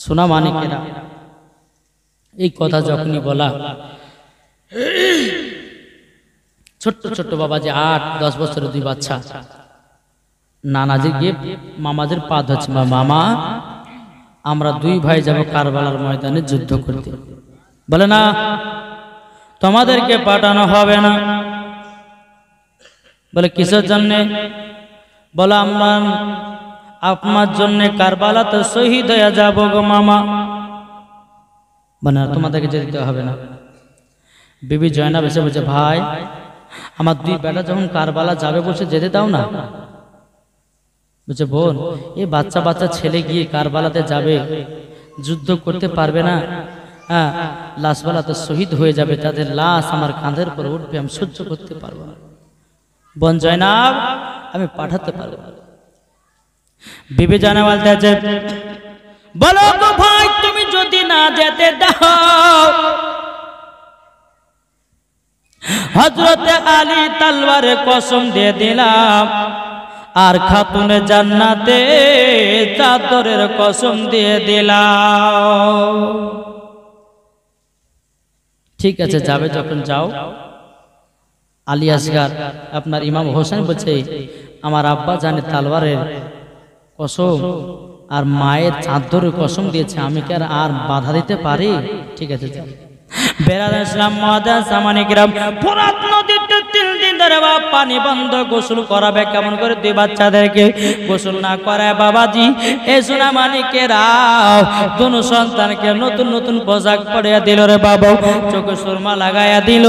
সোনা মানিকেরা এই কথা যখনই বলা ছোট্ট ছোট্ট বাবাজি 8-10 বছরের দুই বাচ্চা নানাজি গিয়ে মামাদের পা ধরছে মামা আমরা দুই ভাই যাব কারবালার ময়দানে যুদ্ধ করতে। বলে না তোমাদেরকে পাঠানো হবে না। বলে কিসের জন্য? বলে আমরা আপনার জন্য কারবালাতে শহীদ হয়ে যাব গো মামা। বলে তোমাদেরকে যেতে হবে না। বিবি জয়নাব এসে বলছে ভাই আমার দুই বেটা যখন কারবালা যাবে বসে যেতে দাও না। বলছে বোন এই বাচ্চা বাচ্চা ছেলে গিয়ে কারবালাতে যাবে যুদ্ধ করতে পারবে না, হ্যাঁ লাশবালাতে শহীদ হয়ে যাবে, তাদের লাশ আমার কাঁধের উপর উঠবে, আমি সহ্য করতে পারবো না। বোন জয়নাব আমি পাঠাতে পারবো। বিবি জানা বলতেছে, বলো গো ভাই, তুমি যদি না যেতে দাও, হযরতে আলী তলোয়ারে কসম দিয়ে দিলাম, আর খাতুনে জান্নাতে চাদরের কসম দিয়ে দিলাম। ঠিক আছে, যাবে যখন যাও। আলী আসগার আপনার ইমাম হোসেন বলছে, আমার আব্বা জানে তলোয়ারের কসম আর মায়ের চাদরের কসম দিয়েছে, আমি কি আর বাধা দিতে পারি? ঠিক আছে। বেরাদার ইসলাম মুআজ্জাজ সামানিকরাম, ফোরাত নদীতে 3 দিন ধরে পানি বন্ধ, গোসল করাবে কেমন করে? 2 বাচ্চাদেরকে গোসল না করায় বাবাজি এই সোনা মানিকেরাও দুনো সন্তানকে নতুন নতুন পোশাক পরিয়ে দিল রে বাবা, চোখে সুরমা লাগাইয়া দিল,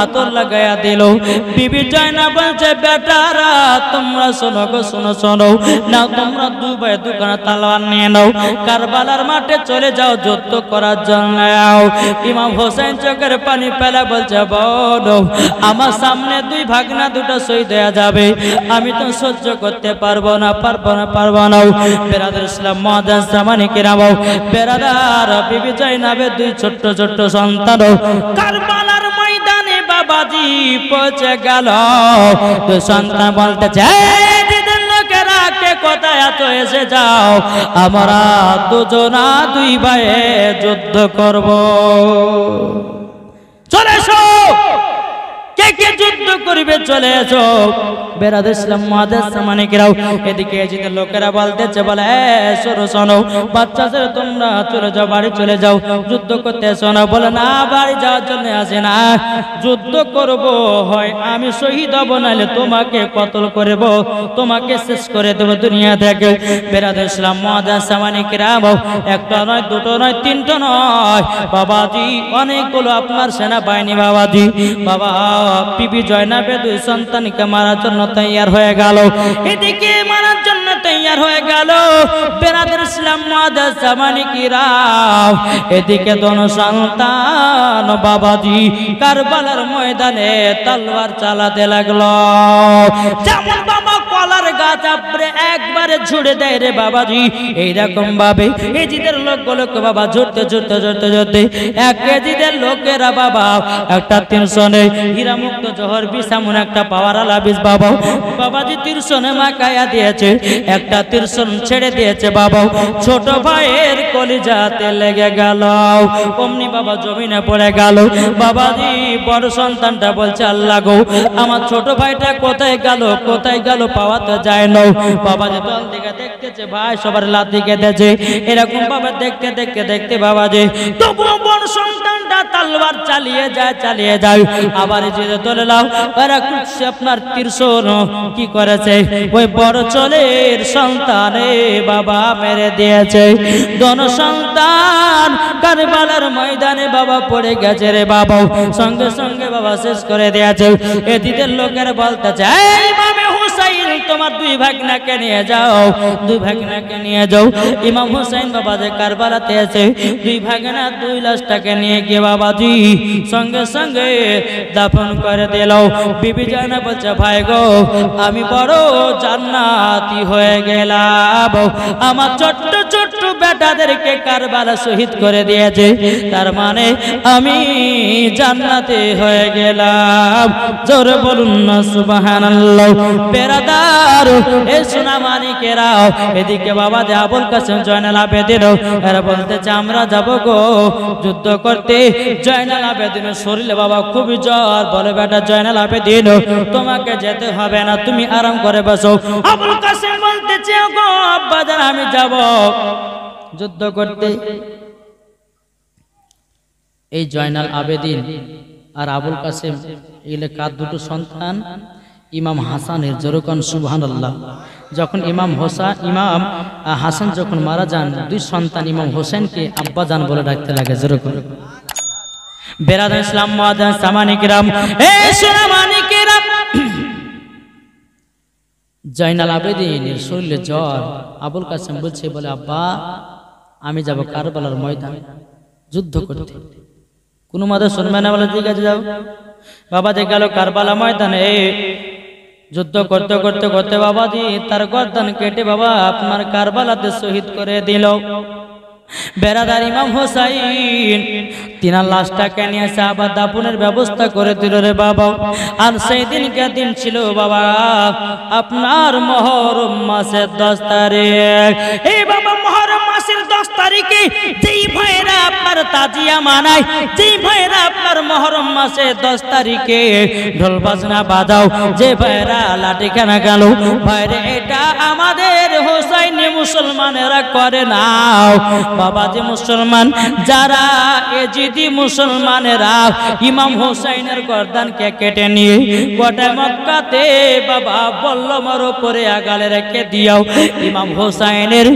আতর লাগাইয়া দিল। বিবি জয়না বলছে, বেটারা তোমরা শোনো গো, শোনো শোনো না, তোমরা 2 ভাই 2খানা তলোয়ার নিয়ে নাও, কারবালার মাঠে চলে যাও যুদ্ধ করার জন্য। ইমাম হোসেন চোখের পানি ফেলা বলছে, বলো আমার সামনে 2 ভাগনা 2টা শহীদ হয়ে যাবে, আমি তো সহ্য করতে পারবো না, পারবো না। বেরাদার ইসলাম মুআজ্জাজ সামানিকেরাম, বেরাদার বিবি জয়নাবের 2 ছোট্ট ছোট্ট সন্তান কারবালার ময়দানে বাবাজি পৌঁছে গেল। 2 সন্তান বলতেছে, কে কোথায় আছো, এসে যাও, আমরা দুজনা 2 ভাইয়ে যুদ্ধ করব, চলে এসো। কে কে যুদ্ধ করবে চলে এসো। বেরাদার ইসলাম মুআজ্জাজ সামানিকেরাম, এদিকে এজিদের লোকেরা বলতেছে, বলে শোনো শোনো বাচ্চা ছেলে তোমরা চলে যাও, বাড়ি চলে যাও, যুদ্ধ করতে এসো না। বলে না, বাড়ি যাওয়ার জন্য আসে না, যুদ্ধ করব, হয় আমি শহীদ হব, নাহলে তোমাকে কতল করব, তোমাকে শেষ করে দেব দুনিয়া থেকে। বেরাদার ইসলাম মুআজ্জাজ সামানিকেরাম, 1টা নয় 2টো নয় 3টো নয় বাবাজি, অনেকগুলো আপনার সেনাবাহিনী বাবাজি, বাবা বিবি জয়নাবের 2 সন্তানকে মারার জন্য তৈয়ার হয়ে গেল। এদিকে মারার জন্য তৈয়ার হয়ে গেল বেরাদার ইসলাম মুআজ্জাজ সামানিকেরাম, এদিকে দোনো সন্তান বাবাজি কারবালার ময়দানে তলোয়ার চালাতে লাগলো। যেমন বাবা কলার গাছ আপরে একবারে ছুড়ে দেয় রে বাবাজি, এইরকম ভাবে এজিদের লোকগুলোকে বাবা ঝরতে ঝরতে ঝরতে ঝরতে 1 কেজিদের লোকেরা বাবা একটা 300 নেই হীরা মুক্ত জহর বিষ এমন একটা পাওয়ার আলা বিষ বাবা বাবাজি 300 মাকায়া দিয়েছে, একটা 300 ছেড়ে দিয়েছে বাবা। ছোট ভাইয়ের কলিজাতে লেগে গেল, অমনি বাবা জমিনে পড়ে গেল। বাবাজি বড় সন্তানটা বলছে, আল্লাহ গো আমার ছোট ভাইটা কোথায় গেল পাওয়া তো যায় না। বাবাজি দল দিকে দেখতেছে, ভাই সবার লাথি কেটেছে, এরকম বাবা দেখতে দেখতে দেখতে বাবাজি তবুও বড় সন্তানটা তলোয়ার চালিয়ে যায়। আবার যে দলে লাও এরা কুচ্ছে আপনার 300 কি করেছে, ওই বড় চলের সন্তানে বাবা মেরে দিয়েছে। দোনো সন্তান কারবালার ময়দানে বাবা পড়ে গেছে রে বাবা, সঙ্গে সঙ্গে বাবা শেষ করে দিয়েছে। এদিদের লোকের বলতেছে, এই ইমামে হুসাইন তোমার 2 ভাগনাকে নিয়ে যাও, 2 ভাগনাকে নিয়ে যাও। ইমাম হুসাইন বাবা যে কারবালাতে আছে, 2 ভাগনা 2 লাশটাকে নিয়ে গিয়ে বাবাজি সঙ্গে সঙ্গে দাফন করে দিল। বিবি জানা বলছে, ভাই গো আমি বড় জান্নাতি হয়ে গেলাম, আমার ছোট্ট ছোট্ট বেটাদেরকে কারবালা শহীদ করে দিয়েছে, তার মানে আমি জান্নাতে হয়ে গেলাম। জোরে বলুন না সুবহানাল্লাহ। বেরাদার এই সোনা মানিকেরাও, এদিকে বাবা যে আবুল কাসেম জয়নাল আবেদিন এরা বলতেছে, আমরা যাব গো যুদ্ধ করতে। জয়নাল আবেদিনের শরীরে বাবা খুবই জ্বর, বলে বেটা জয়নাল আবেদিন তোমাকে যেতে হবে না, তুমি আরাম করে বসো। আবুল কাসেম বলতেছে, গো আব্বাজান আমি যাব যুদ্ধ করতে। এই জয়নাল আবেদিন আর আবুল কাসেম এগুলো কার 2টো সন্তান? ইমাম হাসানের। জোরকান সুবহানাল্লাহ। যখন ইমাম হাসান যখন মারা যান, 2 সন্তান ইমাম হোসেনকে আব্বাজান বলে ডাকতে লাগে। জোরকান বেরাদার ইসলাম মুআজ্জাজ সামানিকেরাম, এই সোনা মানিকেরাম, জয়নাল আবেদিনের শরীরে জ্বর। আবুল কাসেম বলছে, বলে আব্বা আমি যাব কারবালার ময়দানে যুদ্ধ করতে। কোনো মাদা শুনবে না, বলে ঠিক আছে যাও। বাবা যে গেল কারবালা ময়দানে, যুদ্ধ করতে করতে করতে বাবাজি তার গর্দান কেটে বাবা আপনার কারবালাতে শহীদ করে দিল। বেরাদার ইমাম হোসাইন তিনার লাশটাকে নিয়ে এসে আবার দাফনের ব্যবস্থা করে দিল রে বাবা। আর সেই দিনকে দিন ছিল বাবা আপনার মুহররম মাসের 10 তারিখ। এই বাবা মুহররম মাসের 10 তারিখে যেই ভাইরা আপনার তাজিয়া মানায়, যেই ভাইরা আপনার মুহররম মাসের 10 তারিখে ঢোল বাজনা বাজাও, যে ভাইরা লাঠি খানা গেল ভাইরে এটা আমাদের হোসাইনি মুসলমানেরা করে না। বাবা যে মুসলমান যারা এজিদি মুসলমানেরা ইমাম হোসাইনের গর্দানকে কেটে নিয়ে গোটা মক্কাতে বাবা বল্লমের উপরে আগালে রেখে দিও। ইমাম হোসাইনের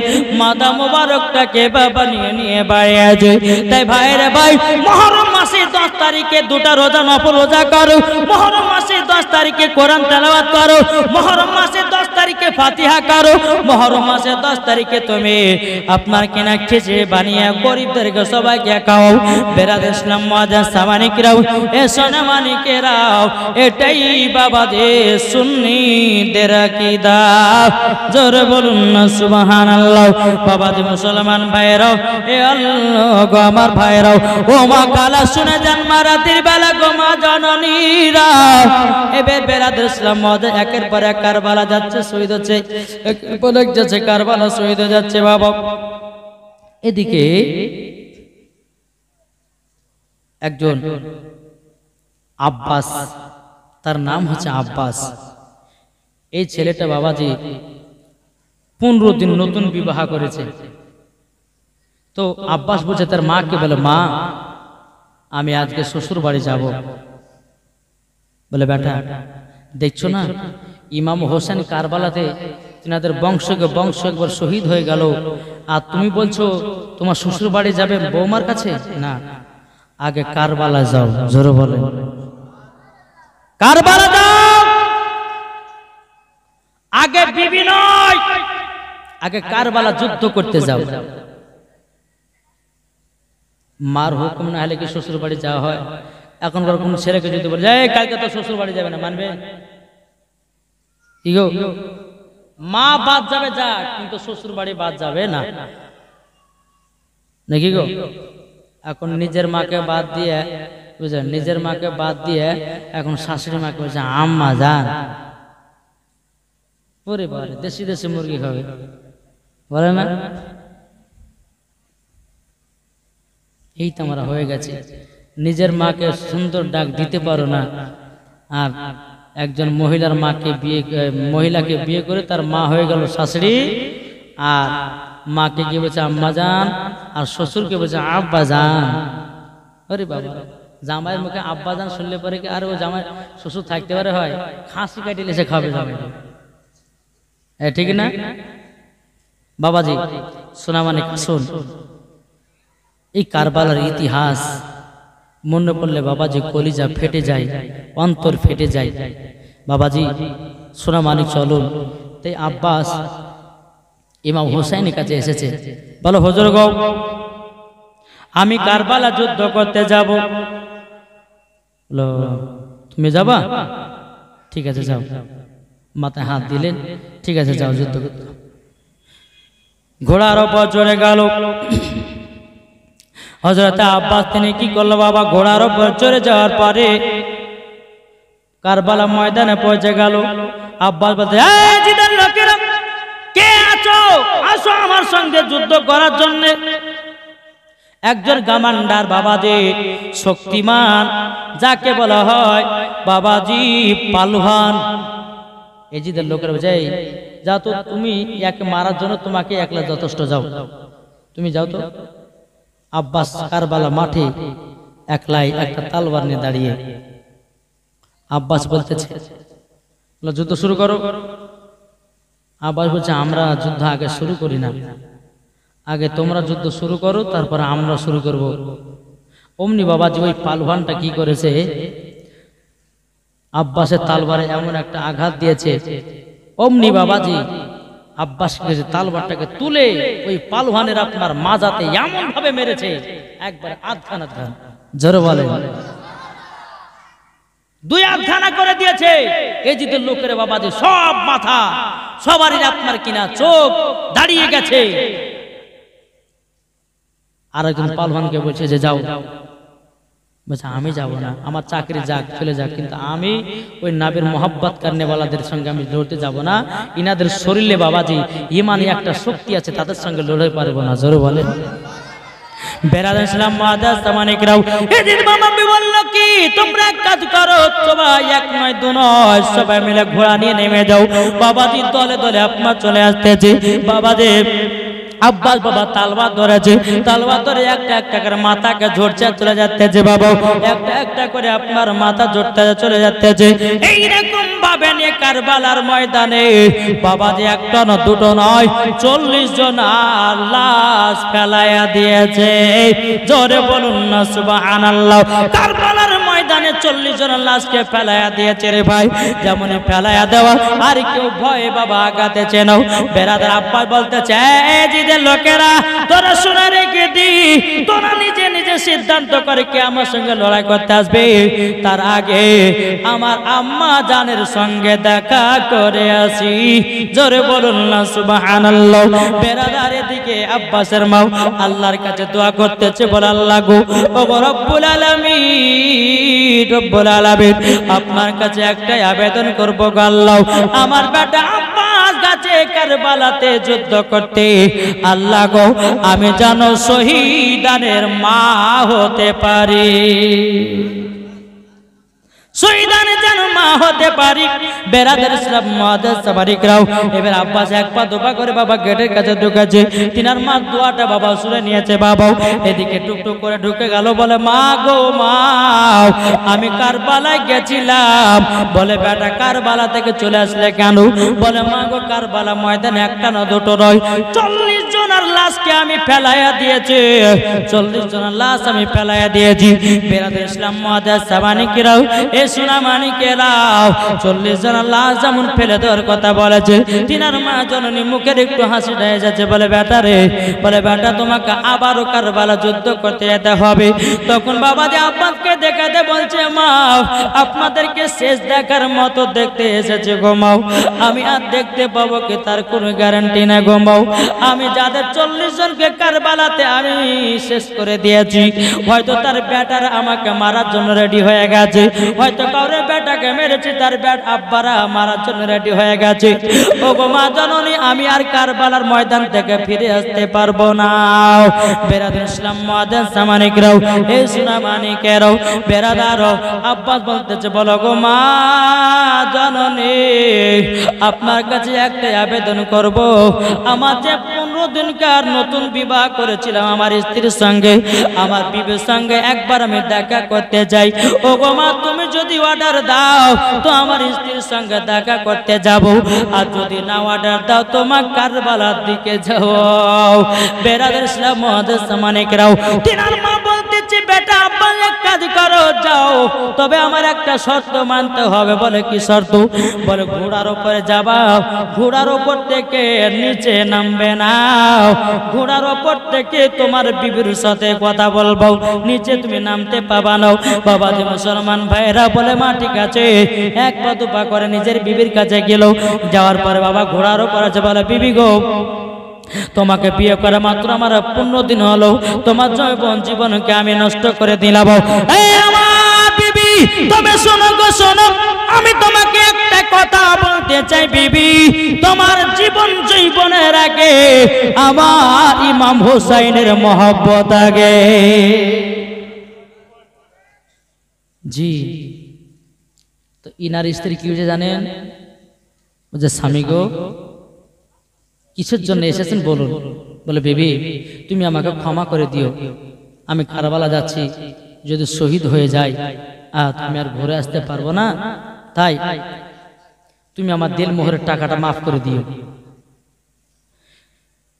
মাথা মোবারকটাকে বাবা নিয়ে নিয়ে বাড়িয়ে যায়। তাই ভাইরে ভাই মুহররম মাসের 10 তারিখে দুটা রোজা নফল রোজা করো, মুহররম মাসের 10 তারিখে কোরআন তেলাওয়াত করো, মুহররম মাসের 10 তারিখে ফাতিহা করো, মুহররম মাসের 10 তারিখে তুমি আপনার কেনা খিচুড়ি বানিয়ে গরিবদেরকে সবাইকে খাও। বেরাদার ইসলাম মুআজ্জাজ সামানিকরাও এ সোনামানিকেরাও এটাই বাবা যে সুন্নিদের আকীদা। জোরে বলুন না সুবহানাল্লাহ। বাবা যে মুসলমান ভাইরাও এ আল্লাহ গো আমার ভাইরাও ও মা কালা শুনে যান মারাতির বেলা গো মা জননীরা। এবে বেরাদার ইসলাম মুআজ্জাজ একের পর এক কারবালা যাচ্ছে শহীদ হচ্ছে, একের পর এক যাচ্ছে কারবালা শহীদ হয়ে যাচ্ছে বাবা। এদিকে একজন আব্বাস, তার নাম হচ্ছে আব্বাস। এই ছেলেটা বাবাজি 15 দিন নতুন বিবাহ করেছে। তো আব্বাস বলছে তার মাকে, বলে মা আমি আজকে শ্বশুর বাড়ি যাব। বলে বেটা দেখছো না ইমাম হোসেন কারবালাতে তিনাদের বংশকে বংশ একবার শহীদ হয়ে গেল, আর তুমি বলছো তোমার শ্বশুর বাড়ি যাবে বৌমার কাছে? না, আগে কারবালা যাও। জোরে বলে কারবালা যাও, আগে বিবি নয়, আগে কারবালা যুদ্ধ করতে যাও। মার হুকুম না হলে কি শ্বশুর বাড়ি যাওয়া হয়? এখনকার কোন ছেলেকে যদি বলে যায় কালকে তো শ্বশুর বাড়ি যাবে না, মানবে? কি গো, মা বাদ যাবে যা, কিন্তু শ্বশুর বাড়ি বাদ যাবে না, নাকি গো? এখন নিজের মাকে বাদ দিয়ে, বুঝলেন, নিজের মাকে বাদ দিয়ে এখন শাশুড়ি মাকে বলছে আম্মা যান। ওরে বাবা, দেশি দেশি মুরগি খাবে বলে না? এই তো আমরা হয়ে গেছে, নিজের মাকে সুন্দর ডাক দিতে পারো না, আর একজন মহিলার মাকে মহিলাকে বিয়ে করে তার মা হয়ে গেল শাশুড়ি, আর মাকে কি বলছে আম্মা যান, আর শ্বশুরকে বলছে আব্বা যান। আরে বাবা, জামাইয়ের মুখে আব্বা যান শুনলে পরে কি আর ও জামাই শ্বশুর থাকতে পারে? হয় খাসি কাটিলে সে খাবে জামাই, ঠিক না বাবাজি? শোনা মানে শোন, এই কারবালার ইতিহাস মনে পড়লে বাবাজি কলিজা ফেটে যায়, অন্তর ফেটে যায় বাবাজি। শোনা মানে চলুন। তাই আব্বাস ইমাম হোসেনের কাছে এসেছে, বলো হুজুর গো আমি কারবালা যুদ্ধ করতে যাব। বলো তুমি যাবা? ঠিক আছে যাও। মাথায় হাত দিলেন, ঠিক আছে যাও যুদ্ধ করতে। ঘোড়ার উপর চড়ে গেল হযরত আব্বাস। তিনি কি করলো বাবা, ঘোড়ার উপর চড়ে যাওয়ার পরে কারবালা ময়দানে পৌঁছে গেল। আব্বাস বলতে, এই জিদের লোকেরা কে আছো, আসো আমার সঙ্গে যুদ্ধ করার জন্য। একজন কমান্ডার বাবাজি, শক্তিমান, যাকে বলা হয় বাবাজি পালওয়ান। এই জিদের লোকেরা বলছে, যাও তো, তুমি একে মারার জন্য তোমাকে একলা যথেষ্ট, যাও তুমি যাও তো। আব্বাস কারবালা মাঠে একলাই একটা তলোয়ার নিয়ে দাঁড়িয়ে। আব্বাস বলতেছে যুদ্ধ শুরু করো। আব্বাস বলছে আমরা যুদ্ধ আগে শুরু করি না, আগে তোমরা যুদ্ধ শুরু করো, তারপর আমরা শুরু করব। অমনি বাবাজি ওই পালওয়ানটা কি করেছে, আব্বাসের তলোয়ারে এমন একটা আঘাত দিয়েছে, অমনি বাবাজি আব্বাস তালবারটাকে তুলে ওই পালওয়ানের আপনার মাজাতে এমন ভাবে মেরেছে, একবার আধখান আধখান। জোরে বলে দুই আধখানা করে দিয়েছে। এজিদের লোকের বাবাজি সব মাথা সবারই আপনার কিনা চোখ দাঁড়িয়ে গেছে। আর একজন পালওয়ানকে বলছে যে যাও, বলছে আমি যাব না, আমার চাকরি যাক চলে যাক, কিন্তু আমি ওই নাবির মোহাব্বত কারনেওয়ালাদের সঙ্গে আমি লড়তে যাব না। ইনাদের শরীরে বাবাজি ইমানি একটা শক্তি আছে, তাদের সঙ্গে লড়তে পারবো না। জোরে বলেন। বেরাদার ইসলাম মুআদ্দাস তামানিকরাও এদিন মামা বলল কি তোমরা এক কাজ করো, সবাই এক নয় দু নয় সবাই মিলে ঘোড়া নিয়ে নেমে যাও। বাবাজি দলে দলে আপনার চলে আসতেছে। বাবাজি আব্বাস বাবা তালবাদ ধরেছে, তালবাদ ধরে একটা একটা করে মাথাকে ঝরছে চলে যাচ্ছে। বাবা একটা একটা করে আপনার মাথা ঝরতে চলে যাচ্ছে। এইরকম ভাবে নিয়ে কারবালার ময়দানে বাবাজি একটা না দুটো নয় 40 জন লাশ ফেলাইয়া দিয়েছে। জোরে বলুন না সুবহানাল্লাহ। কারবালার ময়দানে 40 জন লাশকে ফেলাইয়া দিয়েছে রে ভাই। যেমন ফেলাইয়া দেওয়া আর কেউ ভয়ে বাবা আগাতেছে না। বেরাদার আব্বাস বলতেছে এজিদের লোকেরা তোরা শুনে রেখে দি, তোরা নিজে নিজে সিদ্ধান্ত করে কে আমার সঙ্গে লড়াই করতে আসবে, তার আগে আমার আম্মা জানের সঙ্গে দেখা করে আসি। জোরে বলুন না সুবহানাল্লাহ। বেরাদার এদিকে আব্বাসের মা আল্লাহর কাছে দোয়া করতেছে, বলে আল্লাহ গো ও রব্বুল আলামিন, রব্বুল আলামিন আপনার কাছে একটাই আবেদন করব গো আল্লাহ, আমার বেটা আব্বাস গেছে কারবালাতে যুদ্ধ করতে, আল্লাহ গো আমি যেন শহীদানের মা হতে পারি, শহীদানে যেন মা হতে পারি। বেরাদার ইসলাম মুআদ্দাস তাবারিকরাও এবার আব্বাস এক পা দুপা করে বাবা গেটের কাছে ঢুকেছে। তিনার মা দোয়াটা বাবা শুনে নিয়েছে। বাবা এদিকে টুকটুক করে ঢুকে গেল, বলে মা গো মা আমি কারবালায় গেছিলাম। বলে বেটা কারবালা থেকে চলে আসলে কেন? বলে মা গো কারবালা ময়দানে একটা না দুটো নয় 40 জনের লাশকে আমি ফেলাইয়া দিয়েছি, 40 জনের লাশ আমি ফেলাইয়া দিয়েছি। বেরাদার ইসলাম মুআদ্দাস তাবারিকরাও সোনা মানিকেরাও 40 জন লাশ যেমন ফেলে দেওয়ার কথা বলেছে, তিনার মা জননী মুখের একটু হাসি হয়ে যাচ্ছে। বলে বেটা রে, বলে বেটা তোমাকে আবারও কারবালা যুদ্ধ করতে যেতে হবে। তখন বাবা যে আব্বাসকে দেখাতে বলছে মা আপনাদেরকে শেষ দেখার মতো দেখতে এসেছে গো মাও, আমি আর দেখতে পাবো কি তার কোনো গ্যারান্টি না গো মাও। আমি যাদের 40 জনকে কারবালাতে আমি শেষ করে দিয়েছি, হয়তো তার বেটারা আমাকে মারার জন্য রেডি হয়ে গেছে, হয়তো কাউরে বেটাকে মেরেছি তার বেট আব্বারা মারার জন্য রেডি হয়ে গেছে। ও গো মা জননী আমি আর কারবালার ময়দান থেকে ফিরে আসতে পারবো না। বেরাদার ইসলাম মুআদ্দাস তাবারিকরাও এই সোনা মানিকেরাও বেরাদারও আব্বাস বলতেছে, বলো গো মা জননী আপনার কাছে একটা আবেদন করব, আমার যে 15 দিনকার নতুন বিবাহ করেছিলাম আমার স্ত্রীর সঙ্গে, আমার বিবির সঙ্গে একবার আমি দেখা করতে চাই। ও গো মা তুমি যদি অর্ডার দাও তো আমার স্ত্রীর সঙ্গে দেখা করতে যাব, আর যদি না অর্ডার দাও তোমার কারবালার দিকে যাও। বেরাদার ইসলাম মুআদ্দাস তাবারিকরাও তিনার মা বলতেছে বেটা আব্বা এক কাজ করো যাও, তবে আমার একটা শর্ত মানতে হবে। বলে কি শর্ত? বলে ঘোড়ার উপরে যাবা, ঘোড়ার উপর থেকে নিচে নামবে না, ঘোড়ার উপর থেকে তোমার বিবির সাথে কথা বলবো, নিচে তুমি নামতে পাবা না। বাবা যে মুসলমান ভাইরা বলে মা ঠিক আছে, এক পা দুপা করে নিজের বিবির কাছে গেল। যাওয়ার পরে বাবা ঘোড়ার উপর আছে, বলে বিবি গো তোমাকে বিয়ে করে মাত্র আমার 15 দিন হলো, তোমার যৌবন জীবনকে আমি নষ্ট করে দিলাম। এই আমার বিবি তুমি শোনো গো শোনো, আমি তোমাকে একটা কথা বলতে চাই বিবি, তোমার জীবন জীবনের আগে আমার ইমাম হুসাইনের মহব্বত আগে। জি তো ইনার স্ত্রী কি হয়েছে জানেন? বলছে স্বামী গো কিসের জন্য এসেছেন বলুন। বলে বেবি তুমি আমাকে ক্ষমা করে দিও, আমি কারবালা যাচ্ছি, যদি শহীদ হয়ে যাই আর তুমি আর ঘুরে আসতে পারবো না, তাই তুমি আমার দিল মোহরের টাকাটা মাফ করে দিও।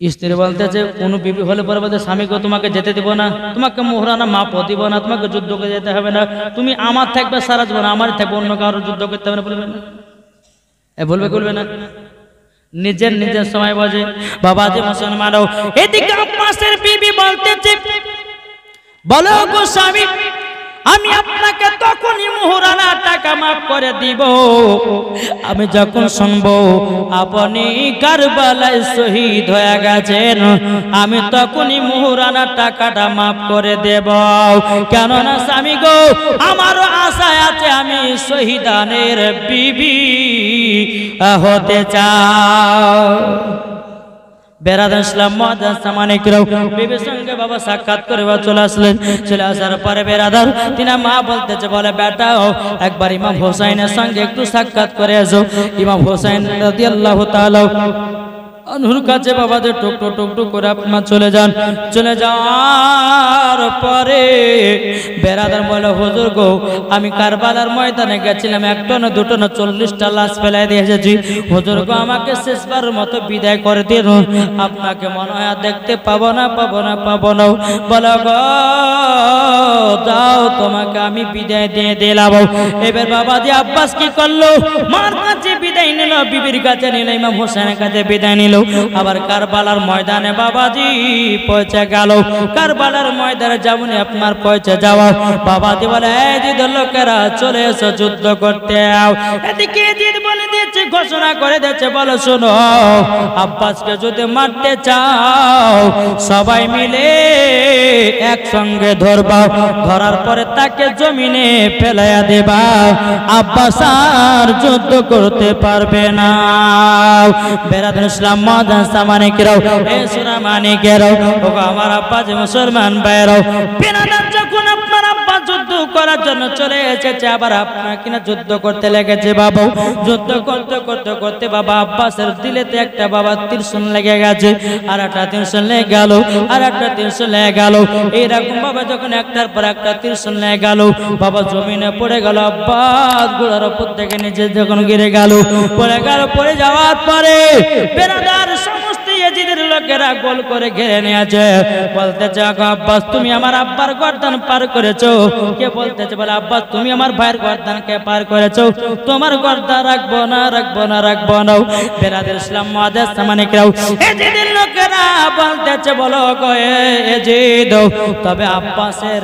স্ত্রী বলতেছে কোন বিবি হলে পরে বলতে স্বামী গো তোমাকে যেতে দিব না, তোমাকে মোহরানা মাপও দিব না, তোমাকে যুদ্ধ করে যেতে হবে না, তুমি আমার থাকবে সারা জীবন, আমার থাকবে, অন্য কারো যুদ্ধ করতে হবে না, বলবে না? বলবে বলবে না? নিজের নিজের সময় বাজে বাবা যে মুসলমানও এদিকে আব্বাসের বিবি বলতেছে বলো গো স্বামী আমি আপনাকে তখনই মোহরানা টাকা মাফ করে দিব আমি যখন শুনবো আপনি কারবালায় শহীদ হয়ে গেছেন, আমি তখনই মোহরানা টাকাটা মাফ করে দেব। কেননা স্বামী গো, আমারও আশা আছে আমি শহীদানের বিবি হতে চাই। বেরাদার ইসলাম মুআজ্জাজ সামানিকরাও বিবির সঙ্গে বাবা সাক্ষাৎ করে চলে আসলেন। চলে আসার পরে বেরাদার তিনি মা বলতেছে, বলে বেটা একবার ইমাম হোসাইনের সঙ্গে একটু সাক্ষাৎ করে এসো। ইমাম হোসাইন রাদিয়াল্লাহু তাআলা আনহুর কাছে বাবা যে টুকটুক টুকটুক করে আপনার চলে যান। চলে যাওয়ার পরে বেরাদার বলে, হুজুর গো, আমি কারবালার ময়দানে গেছিলাম, একটা না দুটো না 40টা লাশ ফেলাই দিয়ে এসেছি। হুজুর গো, আমাকে শেষবারের মতো বিদায় করে দিন, আপনাকে মনে হয় দেখতে পাবো না। বলো গো, যাও, তোমাকে আমি বিদায় দিয়ে দিলাম। এবার বাবা দি আব্বাস কি করলো? মার কাছে বিদায় নিল, বিবির কাছে নিল, ইমাম হোসেনের কাছে বিদায় নিল। আবার কারবালার ময়দানে বাবাজি পৌঁছে গেল। কারবালার ময়দানে যেমন আপনার পৌঁছে যাওয়া, বাবাজি বলে, এই জিদ লোকেরা চলে এসো, যুদ্ধ করতে আও। এদিকে জিদ বলে দিয়েছে, ঘোষণা করে দিয়েছে, বলো শোনো, আব্বাসকে যদি মারতে চাও সবাই মিলে একসঙ্গে ধরবা, ধরার পরে তাকে জমিনে ফেলাইয়া দেবা, আব্বাস আর যুদ্ধ করতে পারবে না। বেরাদার ইসলাম মুআজ্জাজ সামানিকরাও, এ সোনা মানিকেরাও, ওগো আমার আব্বা যে মুসলমান ভাইরাও, বেরাদার যখন আপনার আব্বা যুদ্ধ করার জন্য চলে এসেছে, আবার আপনার কিনা যুদ্ধ করতে লেগেছে। বাবা যুদ্ধ করতে করতে করতে বাবা আব্বাসের দিলেতে একটা বাবা ত্রিশূল লেগে গেছে, আর একটা ত্রিশূল লেগে গেল, আর একটা ত্রিশূল লেগে গেল। এইরকম বাবা যখন একটার পর একটা ত্রিশূল লেগে গেল, বাবা জমিনে পড়ে গেল। আব্বাস গোড়ার উপর থেকে নিচে যখন গিরে গেল, পড়ে যাওয়ার পরে বেরাদার সমস্ত ইয়াজিদের লোকেরা গোল করে ঘিরে নিয়েছে। বলতেছে, আব্বাস তুমি আমার আব্বার গর্দান পার করেছো। কে বলতেছে? বলে, আব্বাস তুমি আমার ভাইয়ের গর্দানকে পার করেছো, তোমার গর্দান রাখবো না। বেরাদার ইসলাম মুআজ্জাজ সামানিকরাও, ইয়াজিদের লোকেরা বলতেছে, বলো গো ইয়াজিদ, তবে আব্বাসের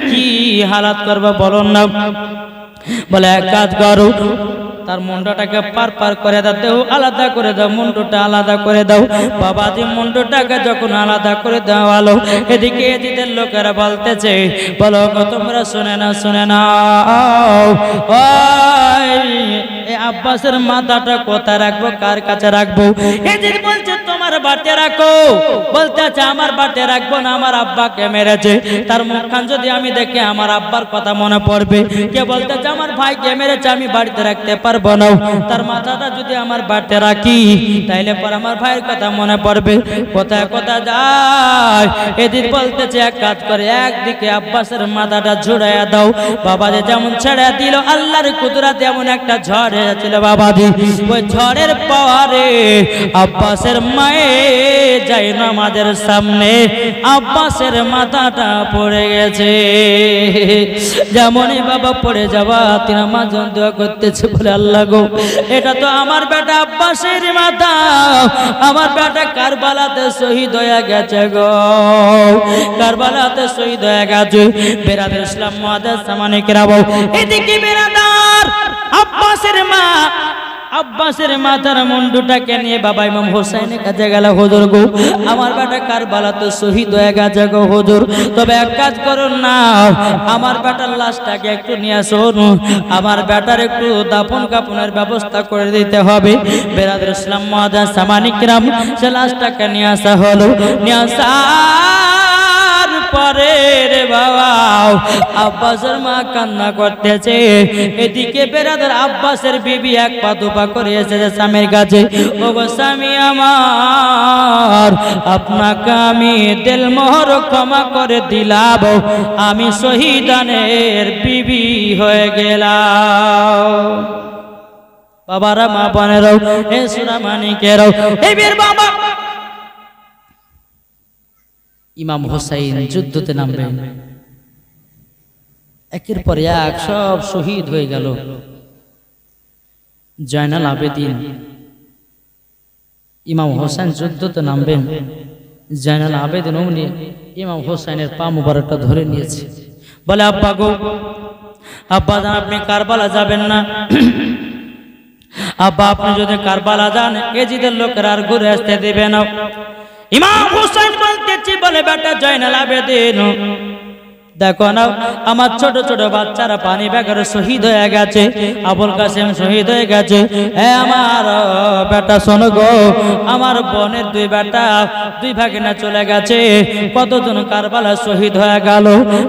কি হালাত করবে বলুন না। বলে, এক কাজ করো, তার মুন্ডটাকে পার করে দাও, আলাদা করে দাও, মুন্ডটা আলাদা করে দাও। বাবাজি মুন্ডটাকে যখন আলাদা করে দেওয়া হলো, এদিকে এদিদের লোকেরা বলতেছে, বলো তোমরা শুনে না, আব্বাসের মাথাটা কোথায় রাখবো, কার কাছে রাখবো? এদিন বলছে তোমার বাটে রাখো। বলতেছে, আমার বাটে রাখবো না, আমার আব্বাকে মেরেছে, তার মুখখান যদি আমি দেখে আমার আব্বার কথা মনে পড়বে। কে বলতেছে, আমার ভাইকে মেরেছে, আমি বাড়িতে রাখতে পারবো না, তার মাথাটা যদি আমার বাটে রাখি তাইলে পর আমার ভাইয়ের কথা মনে পড়বে। কোথায় যায়? এদিন বলতেছে, এক কাজ করে, একদিকে আব্বাসের মাথাটা ঝুড়াইয়া দাও। বাবাজি যেমন ছেড়ে দিল, আল্লাহর কুদরতে এমন একটা ঝড় এসেছিল বাবাজি, ওই ঝড়ের পাওয়ারে আব্বাসের মায়ে যাই নামাজের সামনে আব্বাসের মাথাটা পড়ে গেছে। যেমনই বাবা পড়ে যাওয়া, তিনি মাঝন দোয়া করতেছে, বলে, আল্লাহ গো, এটা তো আমার বেটা আব্বাসের মাথা, আমার বেটা কারবালাতে শহীদ হয়ে গেছে গো, কারবালাতে শহীদ হয়ে গেছে। বেরাদার ইসলাম মুআজ্জাজ সামানিকরাও, এদিকে বেরাদার আব্বাসের মাথার মুন্ডুটাকে নিয়ে বাবা ইমাম হোসেনের কাছে গেল, হুজুর গো, আমার বেটা কারবালাতে শহীদ হয়ে গেছে গো হুজুর, তবে এক কাজ করুন না, আমার বেটার লাশটাকে একটু নিয়ে আসুন, আমার বেটার একটু দাফন কাফনের ব্যবস্থা করে দিতে হবে। বেরাদার ইসলাম মুআজ্জাজ সামানিকরাম, সে লাশটাকে নিয়ে আসা হলো। নিয়ে আসার পরে রে বাবা আব্বাসের মা কান্না করতেছে, এদিকে বেরাদার আব্বাসের বিবি এক পা দুপা করে এসেছে স্বামীর কাছে, ও গো স্বামী আমার, আপনাকে আমি দিলমোহর ক্ষমা করে দিলাম, আমি শহীদানের বিবি হয়ে গেলাম। বাবারা, মা বোনেরাও, এ সোনা মানিকেরাও, এই বীর বাবা ইমাম হোসাইন যুদ্ধতে নামবেন, একের পর এক সব শহীদ হয়ে গেল। জয়নাল আবেদিন ইমাম হোসেন যুদ্ধতে নামবেন, জয়নাল আবেদিন অমনি ইমাম হোসেনের পা মুবারকটা ধরে নিয়েছে, বলে আব্বা গো, আব্বা জান আপনি কারবালা যাবেন না? আব্বা আপনি যদি কারবালা যান এজিদের লোকেরা আর ঘুরে আসতে দিবে না। ইমাম হুসাইন বলতেছি, বলে বেটা জয়নাল আবেদিন দেখো না, আমার ছোট ছোট বাচ্চারা পানি বেগরে শহীদ হয়ে গেছে, আবুল কাসেম শহীদ হয়ে গেছে। আমার বেটা শোনো গো, আমার বোনের দুই বেটা দুই ভাগিনা চলে গেছে, কতজন কারবালা শহীদ হয়ে গেল।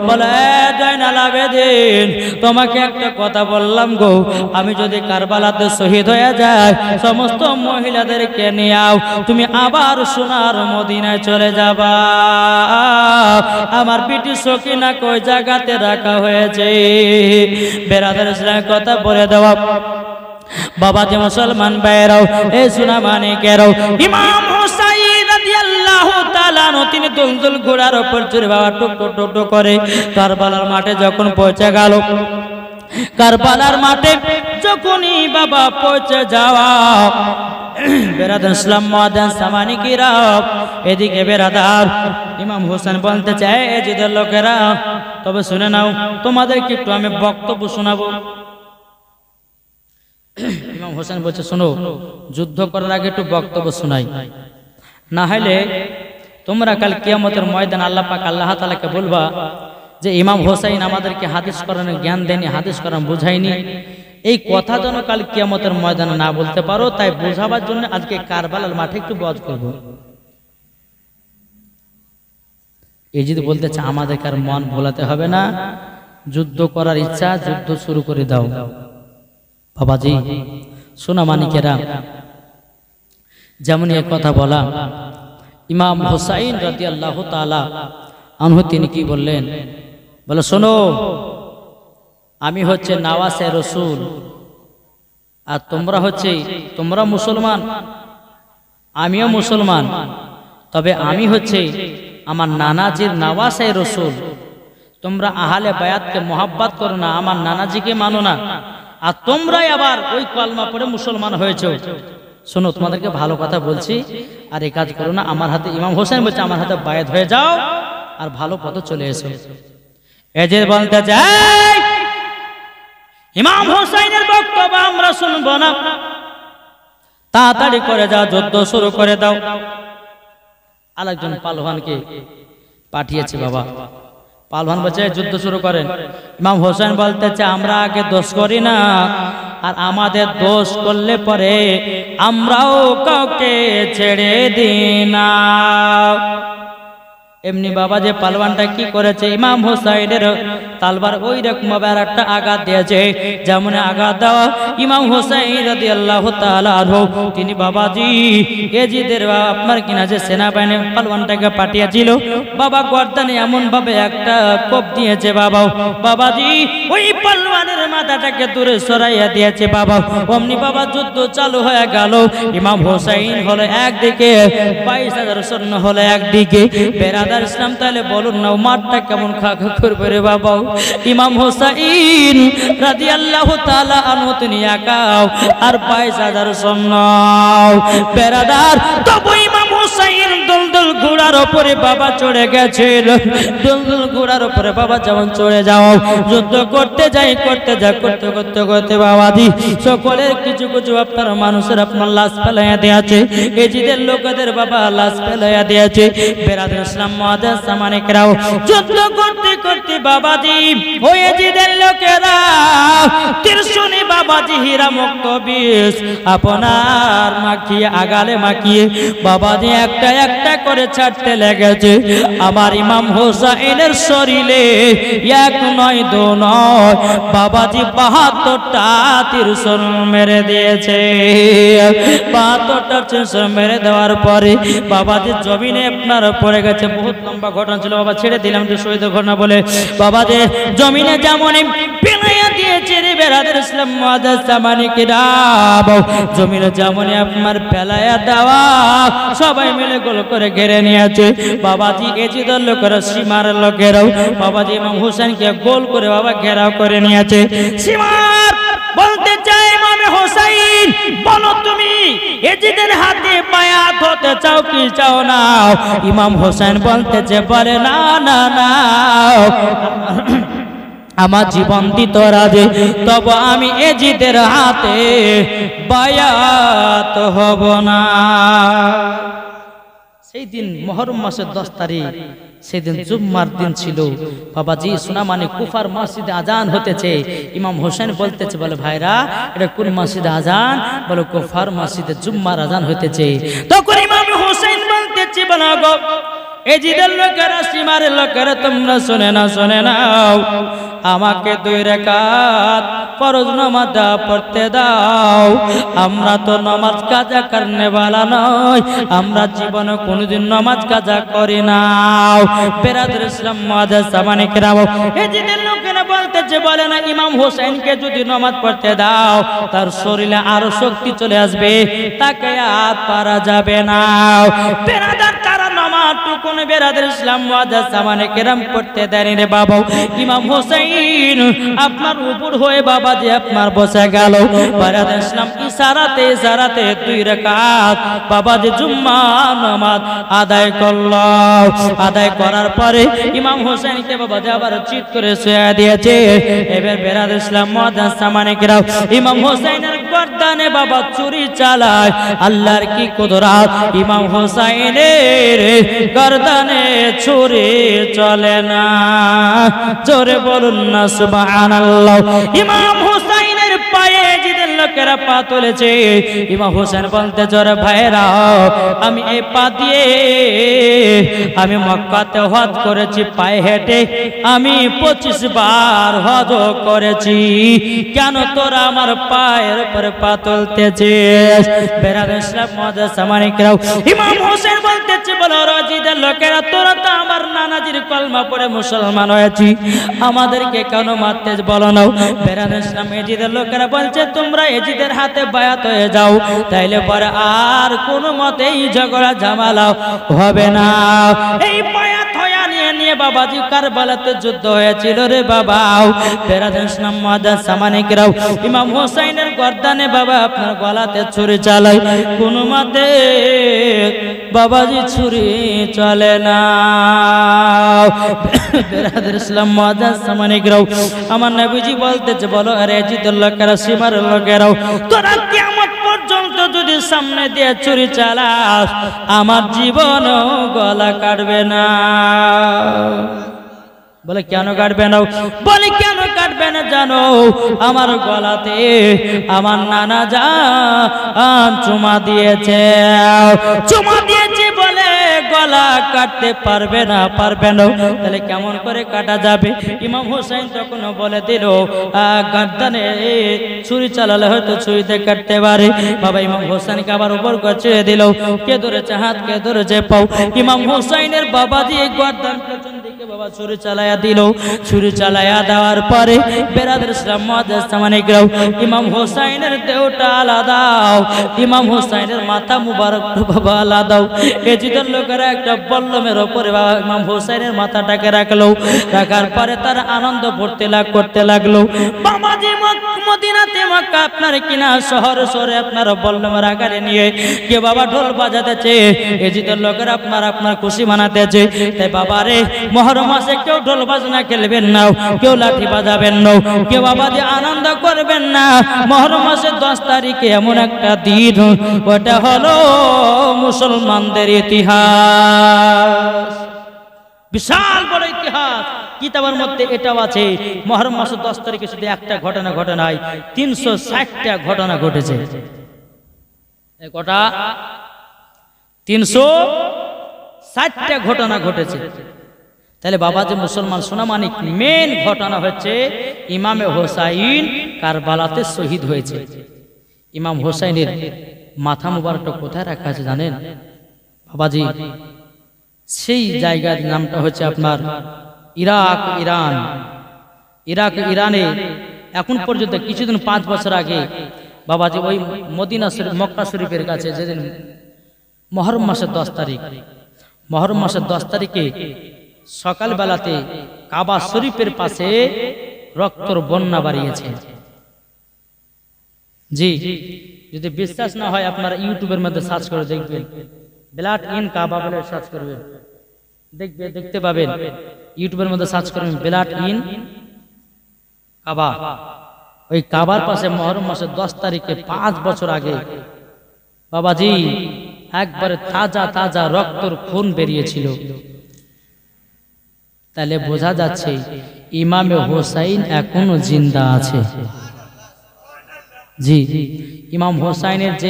বলে জয়নাল আবেদিন তোমাকে একটা কথা বললাম গো, আমি যদি কারবালাতে শহীদ হয়ে যায় সমস্ত মহিলাদেরকে নিয়ে আও, তুমি আবার সোনার মদিনায় চলে যাবা। আমার পিটি সকিনা কই জায়গাতে রাখা হয়েছে? বেরাদার ইসলামের কথা বলে দেওয়া। বাবা যে মুসলমান ভাইরাও, এই সোনা মানিকেরাও, ইমাম হুসাইন রাদিয়াল্লাহু তাআলা তিনি দুলদুল ঘোড়ার উপর চড়ে বাবা টুক টুক টুক টুক করে কারবালার মাঠে যখন পৌঁছে গেল, কারবালার মাঠে যখনই বাবা পৌঁছে যাওয়া, বেরাদার ইসলাম মুআদ্দিন সামানিকিরা এদিকে বেরাদার ইমাম হোসেন বলতে চায় এজিদের লোকেরা তবে শুনে নাও, তোমাদেরকে একটু আমি বক্তব্য শোনাবো। ইমাম হোসেন বলছে শোনো, যুদ্ধ করার আগে একটু বক্তব্য শোনাই, না হলে তোমরা কাল কিয়ামতের ময়দান আল্লাহ পাক আল্লাহ তাআলাকে বলবা যে ইমাম হোসেন আমাদেরকে হাদিস কোরআনের জ্ঞান দেয়নি, হাদিস কোরআন বুঝায়নি। এই কথা যেন কাল কিয়ামতের ময়দানে না বলতে পারো, তাই বোঝাবার জন্য আজকে কারবালার মাঠে একটু ওয়াজ করব। এই যদি বলতে চায় আমাদেরকে আর মন ভোলাতে হবে না, যুদ্ধ করার ইচ্ছা যুদ্ধ শুরু করে দাও। বাবাজি সোনা মানিকেরা, যেমন এই কথা বলা ইমাম হুসাইন রাদিয়াল্লাহু তাআলা আনহু তিনি কি বললেন, বলে শোনো আমি হচ্ছে নওয়াসে রসুল, আর তোমরা মুসলমান, আমিও মুসলমান, তবে আমি হচ্ছে আমার নানাজির নওয়াসে রসুল। তোমরা আহলে বায়াতকে মোহাব্বত করো না, আমার নানাজিকে মানো না, আর তোমরাই আবার ওই কলমা পড়ে মুসলমান হয়েছে। শোনো তোমাদেরকে ভালো কথা বলছি, আর এই কাজ করো না। আমার হাতে ইমাম হোসেন বলছে আমার হাতে বায়াত হয়ে যাও আর ভালো পথে চলে এসো। এই যে বলতে চাই ইমাম হোসেনের বক্তব্য আমরা শুনবো না, তাড়াতাড়ি করে যাও, যুদ্ধ শুরু করে দাও। আরেকজন পালোয়ানকে পাঠিয়েছে বাবা, পালোয়ান বলছে যুদ্ধ শুরু করেন। ইমাম হোসেন বলতেছে আমরা আগে দোষ করি না, আর আমাদের দোষ করলে পরে আমরাও কাউকে ছেড়ে দিই না। এমনি বাবা যে পালওয়ানটা কি করেছে, ইমাম হোসাইনের তালবার ওই রকম একটা আঘাত দিয়েছে, যেমন আঘাত দেওয়া ইমাম হোসাইন রাদিয়াল্লাহু তাআলা আনহু তিনি বাবাজি এজিদের আপনার কিনা যে সেনাবাহিনী পালওয়ানটাকে পাঠিয়েছিল, বাবা গর্দানে এমন ভাবে একটা কোপ দিয়েছে বাবা, বাবাজি ওই পালওয়ানের মাথাটাকে দূরে সরাইয়া দিয়েছে বাবা। অমনি বাবা যুদ্ধ চালু হয়ে গেল। ইমাম হোসাইন হলো একদিকে, 22,000 সৈন্য হলো একদিকে। বেরাদার ইসলাম তাহলে বলুন না মাঠটা কেমন খা খা করবে রে বাবা। ইমাম হোসাইন রাদিয়াল্লাহু তাআলা আনহু তিনি একাও আর 22,000 সৈন্য। বেরাদার তবু ইমাম হোসাইন দুলদুল ঘোড়ার উপরে বাবা চড়ে গেছিল। দুলদুল ঘোড়ার উপরে বাবা যেমন চড়ে যাও, যুদ্ধ করতে যাই করতে করতে বাবাজি সকলের কিছু কিছু আপনার মানুষের আপনার লাশ ফেলাইয়া দিয়েছে, এজিদের লোকেদের বাবা লাশ ফেলাইয়া দিয়েছে। বেরাদার ইসলাম মুআদ্দিন সামানিকরাও যুদ্ধ করতে করতে বাবাজি ওই এজিদের লোকেরা ত্রিশূলি বাবাজি হীরা মুক্ত বিষ আপনার মাখিয়ে আগালে মাখিয়ে বাবাজি একটা একটা করে ছাড়তে লেগেছে। আমার ইমাম হোসাইনের শরীরে এক নয় দু নয় বাবাজি 72টা ত্রিশূল মেরে দিয়েছে। 72টা ত্রিশূল মেরে দেওয়ার পরে বাবাজি জমিনে আপনার পড়ে গেছে। বহুত লম্বা ঘটনা ছিল বাবা, ছেড়ে দিলাম যে শহীদ ঘটনা বলে। বাবাজি জমিনে যেমন পেলাইয়া দিয়েছে রে বেরাদার ইসলাম মুআদ্দিন সামানিকরা, জমিনে যেমন আপনার পেলাইয়া দেওয়া সবাই মিলে গোল করে ঘিরে নিয়েছে। বাবাজি এজিদের লোকেরা সীমার লোকেরাও বাবাজি ইমাম হোসেনকে গোল করে বাবা ঘেরাও করে নিয়েছে। সীমার বলতে চাই ইমাম হোসেন বলো তুমি এজিদের হাতে বায়াত হতে চাও কি চাও না? ইমাম হোসেন বলতেছে বলে না না না আমার জীবন দিতে রাজি, তবে আমি এজিদের হাতে বায়াত হব না। সেই দিন মুহররম মাসের 10 তারিখ, সেদিন জুম্মার দিন ছিল। বাবাজি সোনামানি কুফার মসজিদে আজান হতেছে, ইমাম হোসেন বলতেছে, বলে ভাইরা এটা কোন মসজিদে আজান? বলে কুফার মসজিদে জুম্মার আজান হতেছে। তখন ইমাম হোসেন বলতেছে, বলে গো এজিদের লোকেরা, সীমারের লোকেরা, তোমরা শুনে নাও, আমাকে 2 রাকাত ফরজ নামাজ পড়তে দাও। আমরা তো নামাজ কাজা করনে वाला নয়, আমরা জীবনে কোনোদিন নামাজ কাজা করি না। বেরাদর ইসলাম মুআজ্জাজ সামানে কেরাম, এজিদের লোকেরা বলতেছে, বলে না ইমাম হোসেনকে যদি নামাজ পড়তে দাও তার শরীরে আরো শক্তি চলে আসবে, তাকে আর পারা যাবে না। বেরাদর তারা নামাজ টুকুন বেরাদর ইসলাম মুআজ্জাজ সামানে কেরাম পড়তে দেয়নি রে বাবা। ইমাম হোসেন আপনার উপর হয়ে বাবা যে আপনার বসে গেল। বেরাদর ইসলাম ইশারাতে 2 রাকাত বাবা যে জুম্মা নামাজ আদায় করল। আদায় করার পরে ইমাম হোসেনকে বাবা যে আবার চিৎ করে শুয়ে দিয়েছে। এবার বেরাদর ইসলাম মুআজ্জাজ সামানে কেরাম ইমাম হোসেনের গর্দানে বাবা ছুরি চালায়। আল্লাহর কি কুদরত, ইমাম হোসেনের গর্দানে ছুরি চলে না। জোরে বলুন না সুবহানাল্লাহ। ইমাম হোসেনের পায়ে এজিদের লোকেরা পা তুলেছে। ইমাম হোসেন বলতে, জোরে ভাইরা, আমি এই পা দিয়ে আমি মক্কাতে হজ করেছি, পায়ে হেঁটে আমি 25 বার হজ করেছি, কেন তোরা আমার পায়ের উপরে পা তুলতেছিস? বেরাদর ইসলাম মুআজ্জাজ সামানে কেরাম ইমাম হোসেন বলতেছে, বলো রাজিদের লোকেরা, তোরা তো আমার নানাজির কলমা পড়ে মুসলমান হয়েছি, আমাদেরকে কেন মারতে বলো না? বেরাদর ইসলাম এজিদের লোকেরা বলছে, তোমরা এজিদের হাতে বায়াত হয়ে যাও, তাইলে পরে আর কোনো মতেই ঝগড়া ঝামেলা হবে না। এই বায়াত হয়ে নিয়ে বাবাজি কারবালাতে যুদ্ধ হয়েছিল রে বাবা। বেরাদর ইসলাম মুআজ্জাজ সামানে কেরাম ইমাম হোসেনের গর্দানে বাবা আপনার গলাতে ছুরি চালায়, কোনো মতে বাবাজি ছুরি চলে না। বেরাদর ইসলাম মুআজ্জাজ সামানে কেরাম আমার নবীজি বলতেছে, বলো আরে এজিদের লোকেরা, সীমারের লোকেরা, তোরা কিয়ামত পর্যন্ত যদি সামনে দিয়ে ছুরি চালাস আমার জীবনও গলা কাটবে না। বলে কেন কাটবে না? বলে কেন কাটবে না জানো? আমার গলাতে আমার নানা জান চুমা দিয়েছে বলে গলা কাটতে পারবে না। তাহলে কেমন করে কাটা যাবে? ইমাম হোসেন তখন বলে দিল, গর্দানে ছুরি চালালে হয়তো ছুরিতে কাটতে পারে। বাবা ইমাম হোসেনকে আবার উপর করে ছেড়ে দিল, কে ধরেছে হাত, কে ধরেছে পাও। ইমাম হোসেনের বাবা দিয়ে গর্দান পেছন দিকে বাবা ছুরি চালায়া দিল। ছুরি চালায়া দেওয়ার পরে বেরাদর ইসলাম মুআজ্জাজ সামানে কেরাম ইমাম হোসেনের দেহটা আলাদা, ইমাম হোসেনের মাথা মুবারক বাবা আলাদাও। এজিদের লোকেরা একটা বল্লমের উপরে বাবা ইমাম হোসেনের মাথাটাকে রাখার পরে তারা আনন্দ করতে লাগলো। বাবাজি মদিনাতে মক্কা আপনার কিনা শহরে আপনার বল্লমের আকারে নিয়ে কে বাবা ঢোল বাজাতেছে, এজিদের লোকেরা আপনার খুশি মানাতেছে। তাই বাবা রে মুহররম মাসে কেউ ঢোল বাজনা খেলবেন না, কেউ লাঠি বাজাবেন না, কেউ বাবা যে আনন্দ করবেন না। মুহররম মাসের 10 তারিখে এমন একটা দিন, ওটা হলো মুসলমানদের ইতিহাস, বিশাল বড় ইতিহাস। কিতাবের মধ্যে এটাও আছে, মুহররম মাসের 10 তারিখে শুধু একটা ঘটনা ঘটে নাই, 360টা ঘটনা ঘটেছে। কটা? 360টা ঘটনা ঘটেছে। তাহলে বাবা যে মুসলমান সোনামানিক মেন ঘটনা হচ্ছে ইমামে হোসাইন কারবালাতে শহীদ হয়েছে। ইমাম হোসাইনের মাথা মুবারকটা কোথায় রাখা আছে জানেন বাবাজি? সেই জায়গার নামটা হচ্ছে আপনার ইরানে এখন পর্যন্ত কিছুদিন 5 বছর আগে বাবাজি ওই মদিনা মক্কা শরীফের কাছে যেদিন মুহররম মাসের 10 তারিখ, মুহররম মাসের 10 তারিখে সকালবেলাতে কাবা শরীফের পাশে রক্তর বন্যা বাড়িয়েছে। জি, যদি বিশ্বাস না হয় আপনারা ইউটিউবের মধ্যে সার্চ করে দেখবেন, ব্লাড ইন কাবা বলে সার্চ করবেন, দেখতে পাবেন। ইউটিউবের মধ্যে সার্চ করবেন ব্লাড ইন কাবা, ওই কাবার পাশে মুহররম মাসের 10 তারিখে 5 বছর আগে বাবাজি একবারে তাজা তাজা রক্তর খুন বেরিয়েছিল। তাহলে বোঝা যাচ্ছে ইমামে হোসাইন এখনো জিন্দা আছে। জি, ইমাম হোসাইনের যে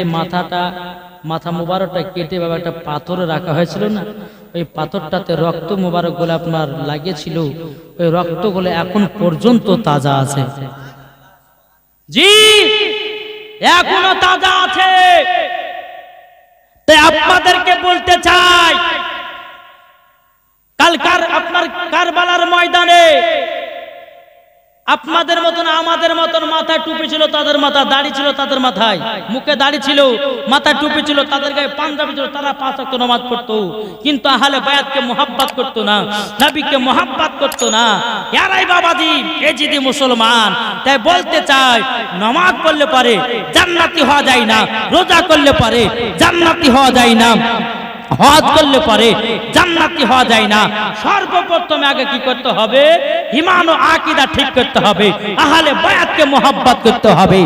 মাথা মুবারকটা কেটে বাবা একটা পাথরে রাখা হয়েছিল না, ওই পাথরটাতে রক্ত মুবারক গুলো আপনার লাগিয়েছিল, ওই রক্তগুলো এখন পর্যন্ত তাজা আছে। জি, এখনো তাজা আছে। তাই আপনাদেরকে বলতে চাই, কালকার আপনার কারবালার ময়দানে আপনাদের মতন আমাদের মতন মাথায় টুপি ছিল, তাদের মাথা দাড়ি ছিল, তাদের মাথায় মুখে দাড়ি ছিল, মাথায় টুপি ছিল, তাদের গায়ে পাঞ্জাবি ছিল, তারা 5 ওয়াক্ত নামাজ পড়তো, কিন্তু আহলে বায়াতকে মুহাব্বত করতো না, নবীকে মুহাব্বত করতো না। ইয়ারাই বাবাজি এজিদি মুসলমান। তাই বলতে চাই, নামাজ পড়লে পারে জান্নাতি হওয়া যায় না, রোজা করলে পারে জান্নাতি হওয়া যায় না, হজ করলে পারে জান্নাতি হওয়া যায় না। সর্বপ্রথমে আগে কি করতে হবে? ঈমান ও আকীদা ঠিক করতে হবে, আহলে বায়াতকে মুহাব্বত করতে হবে।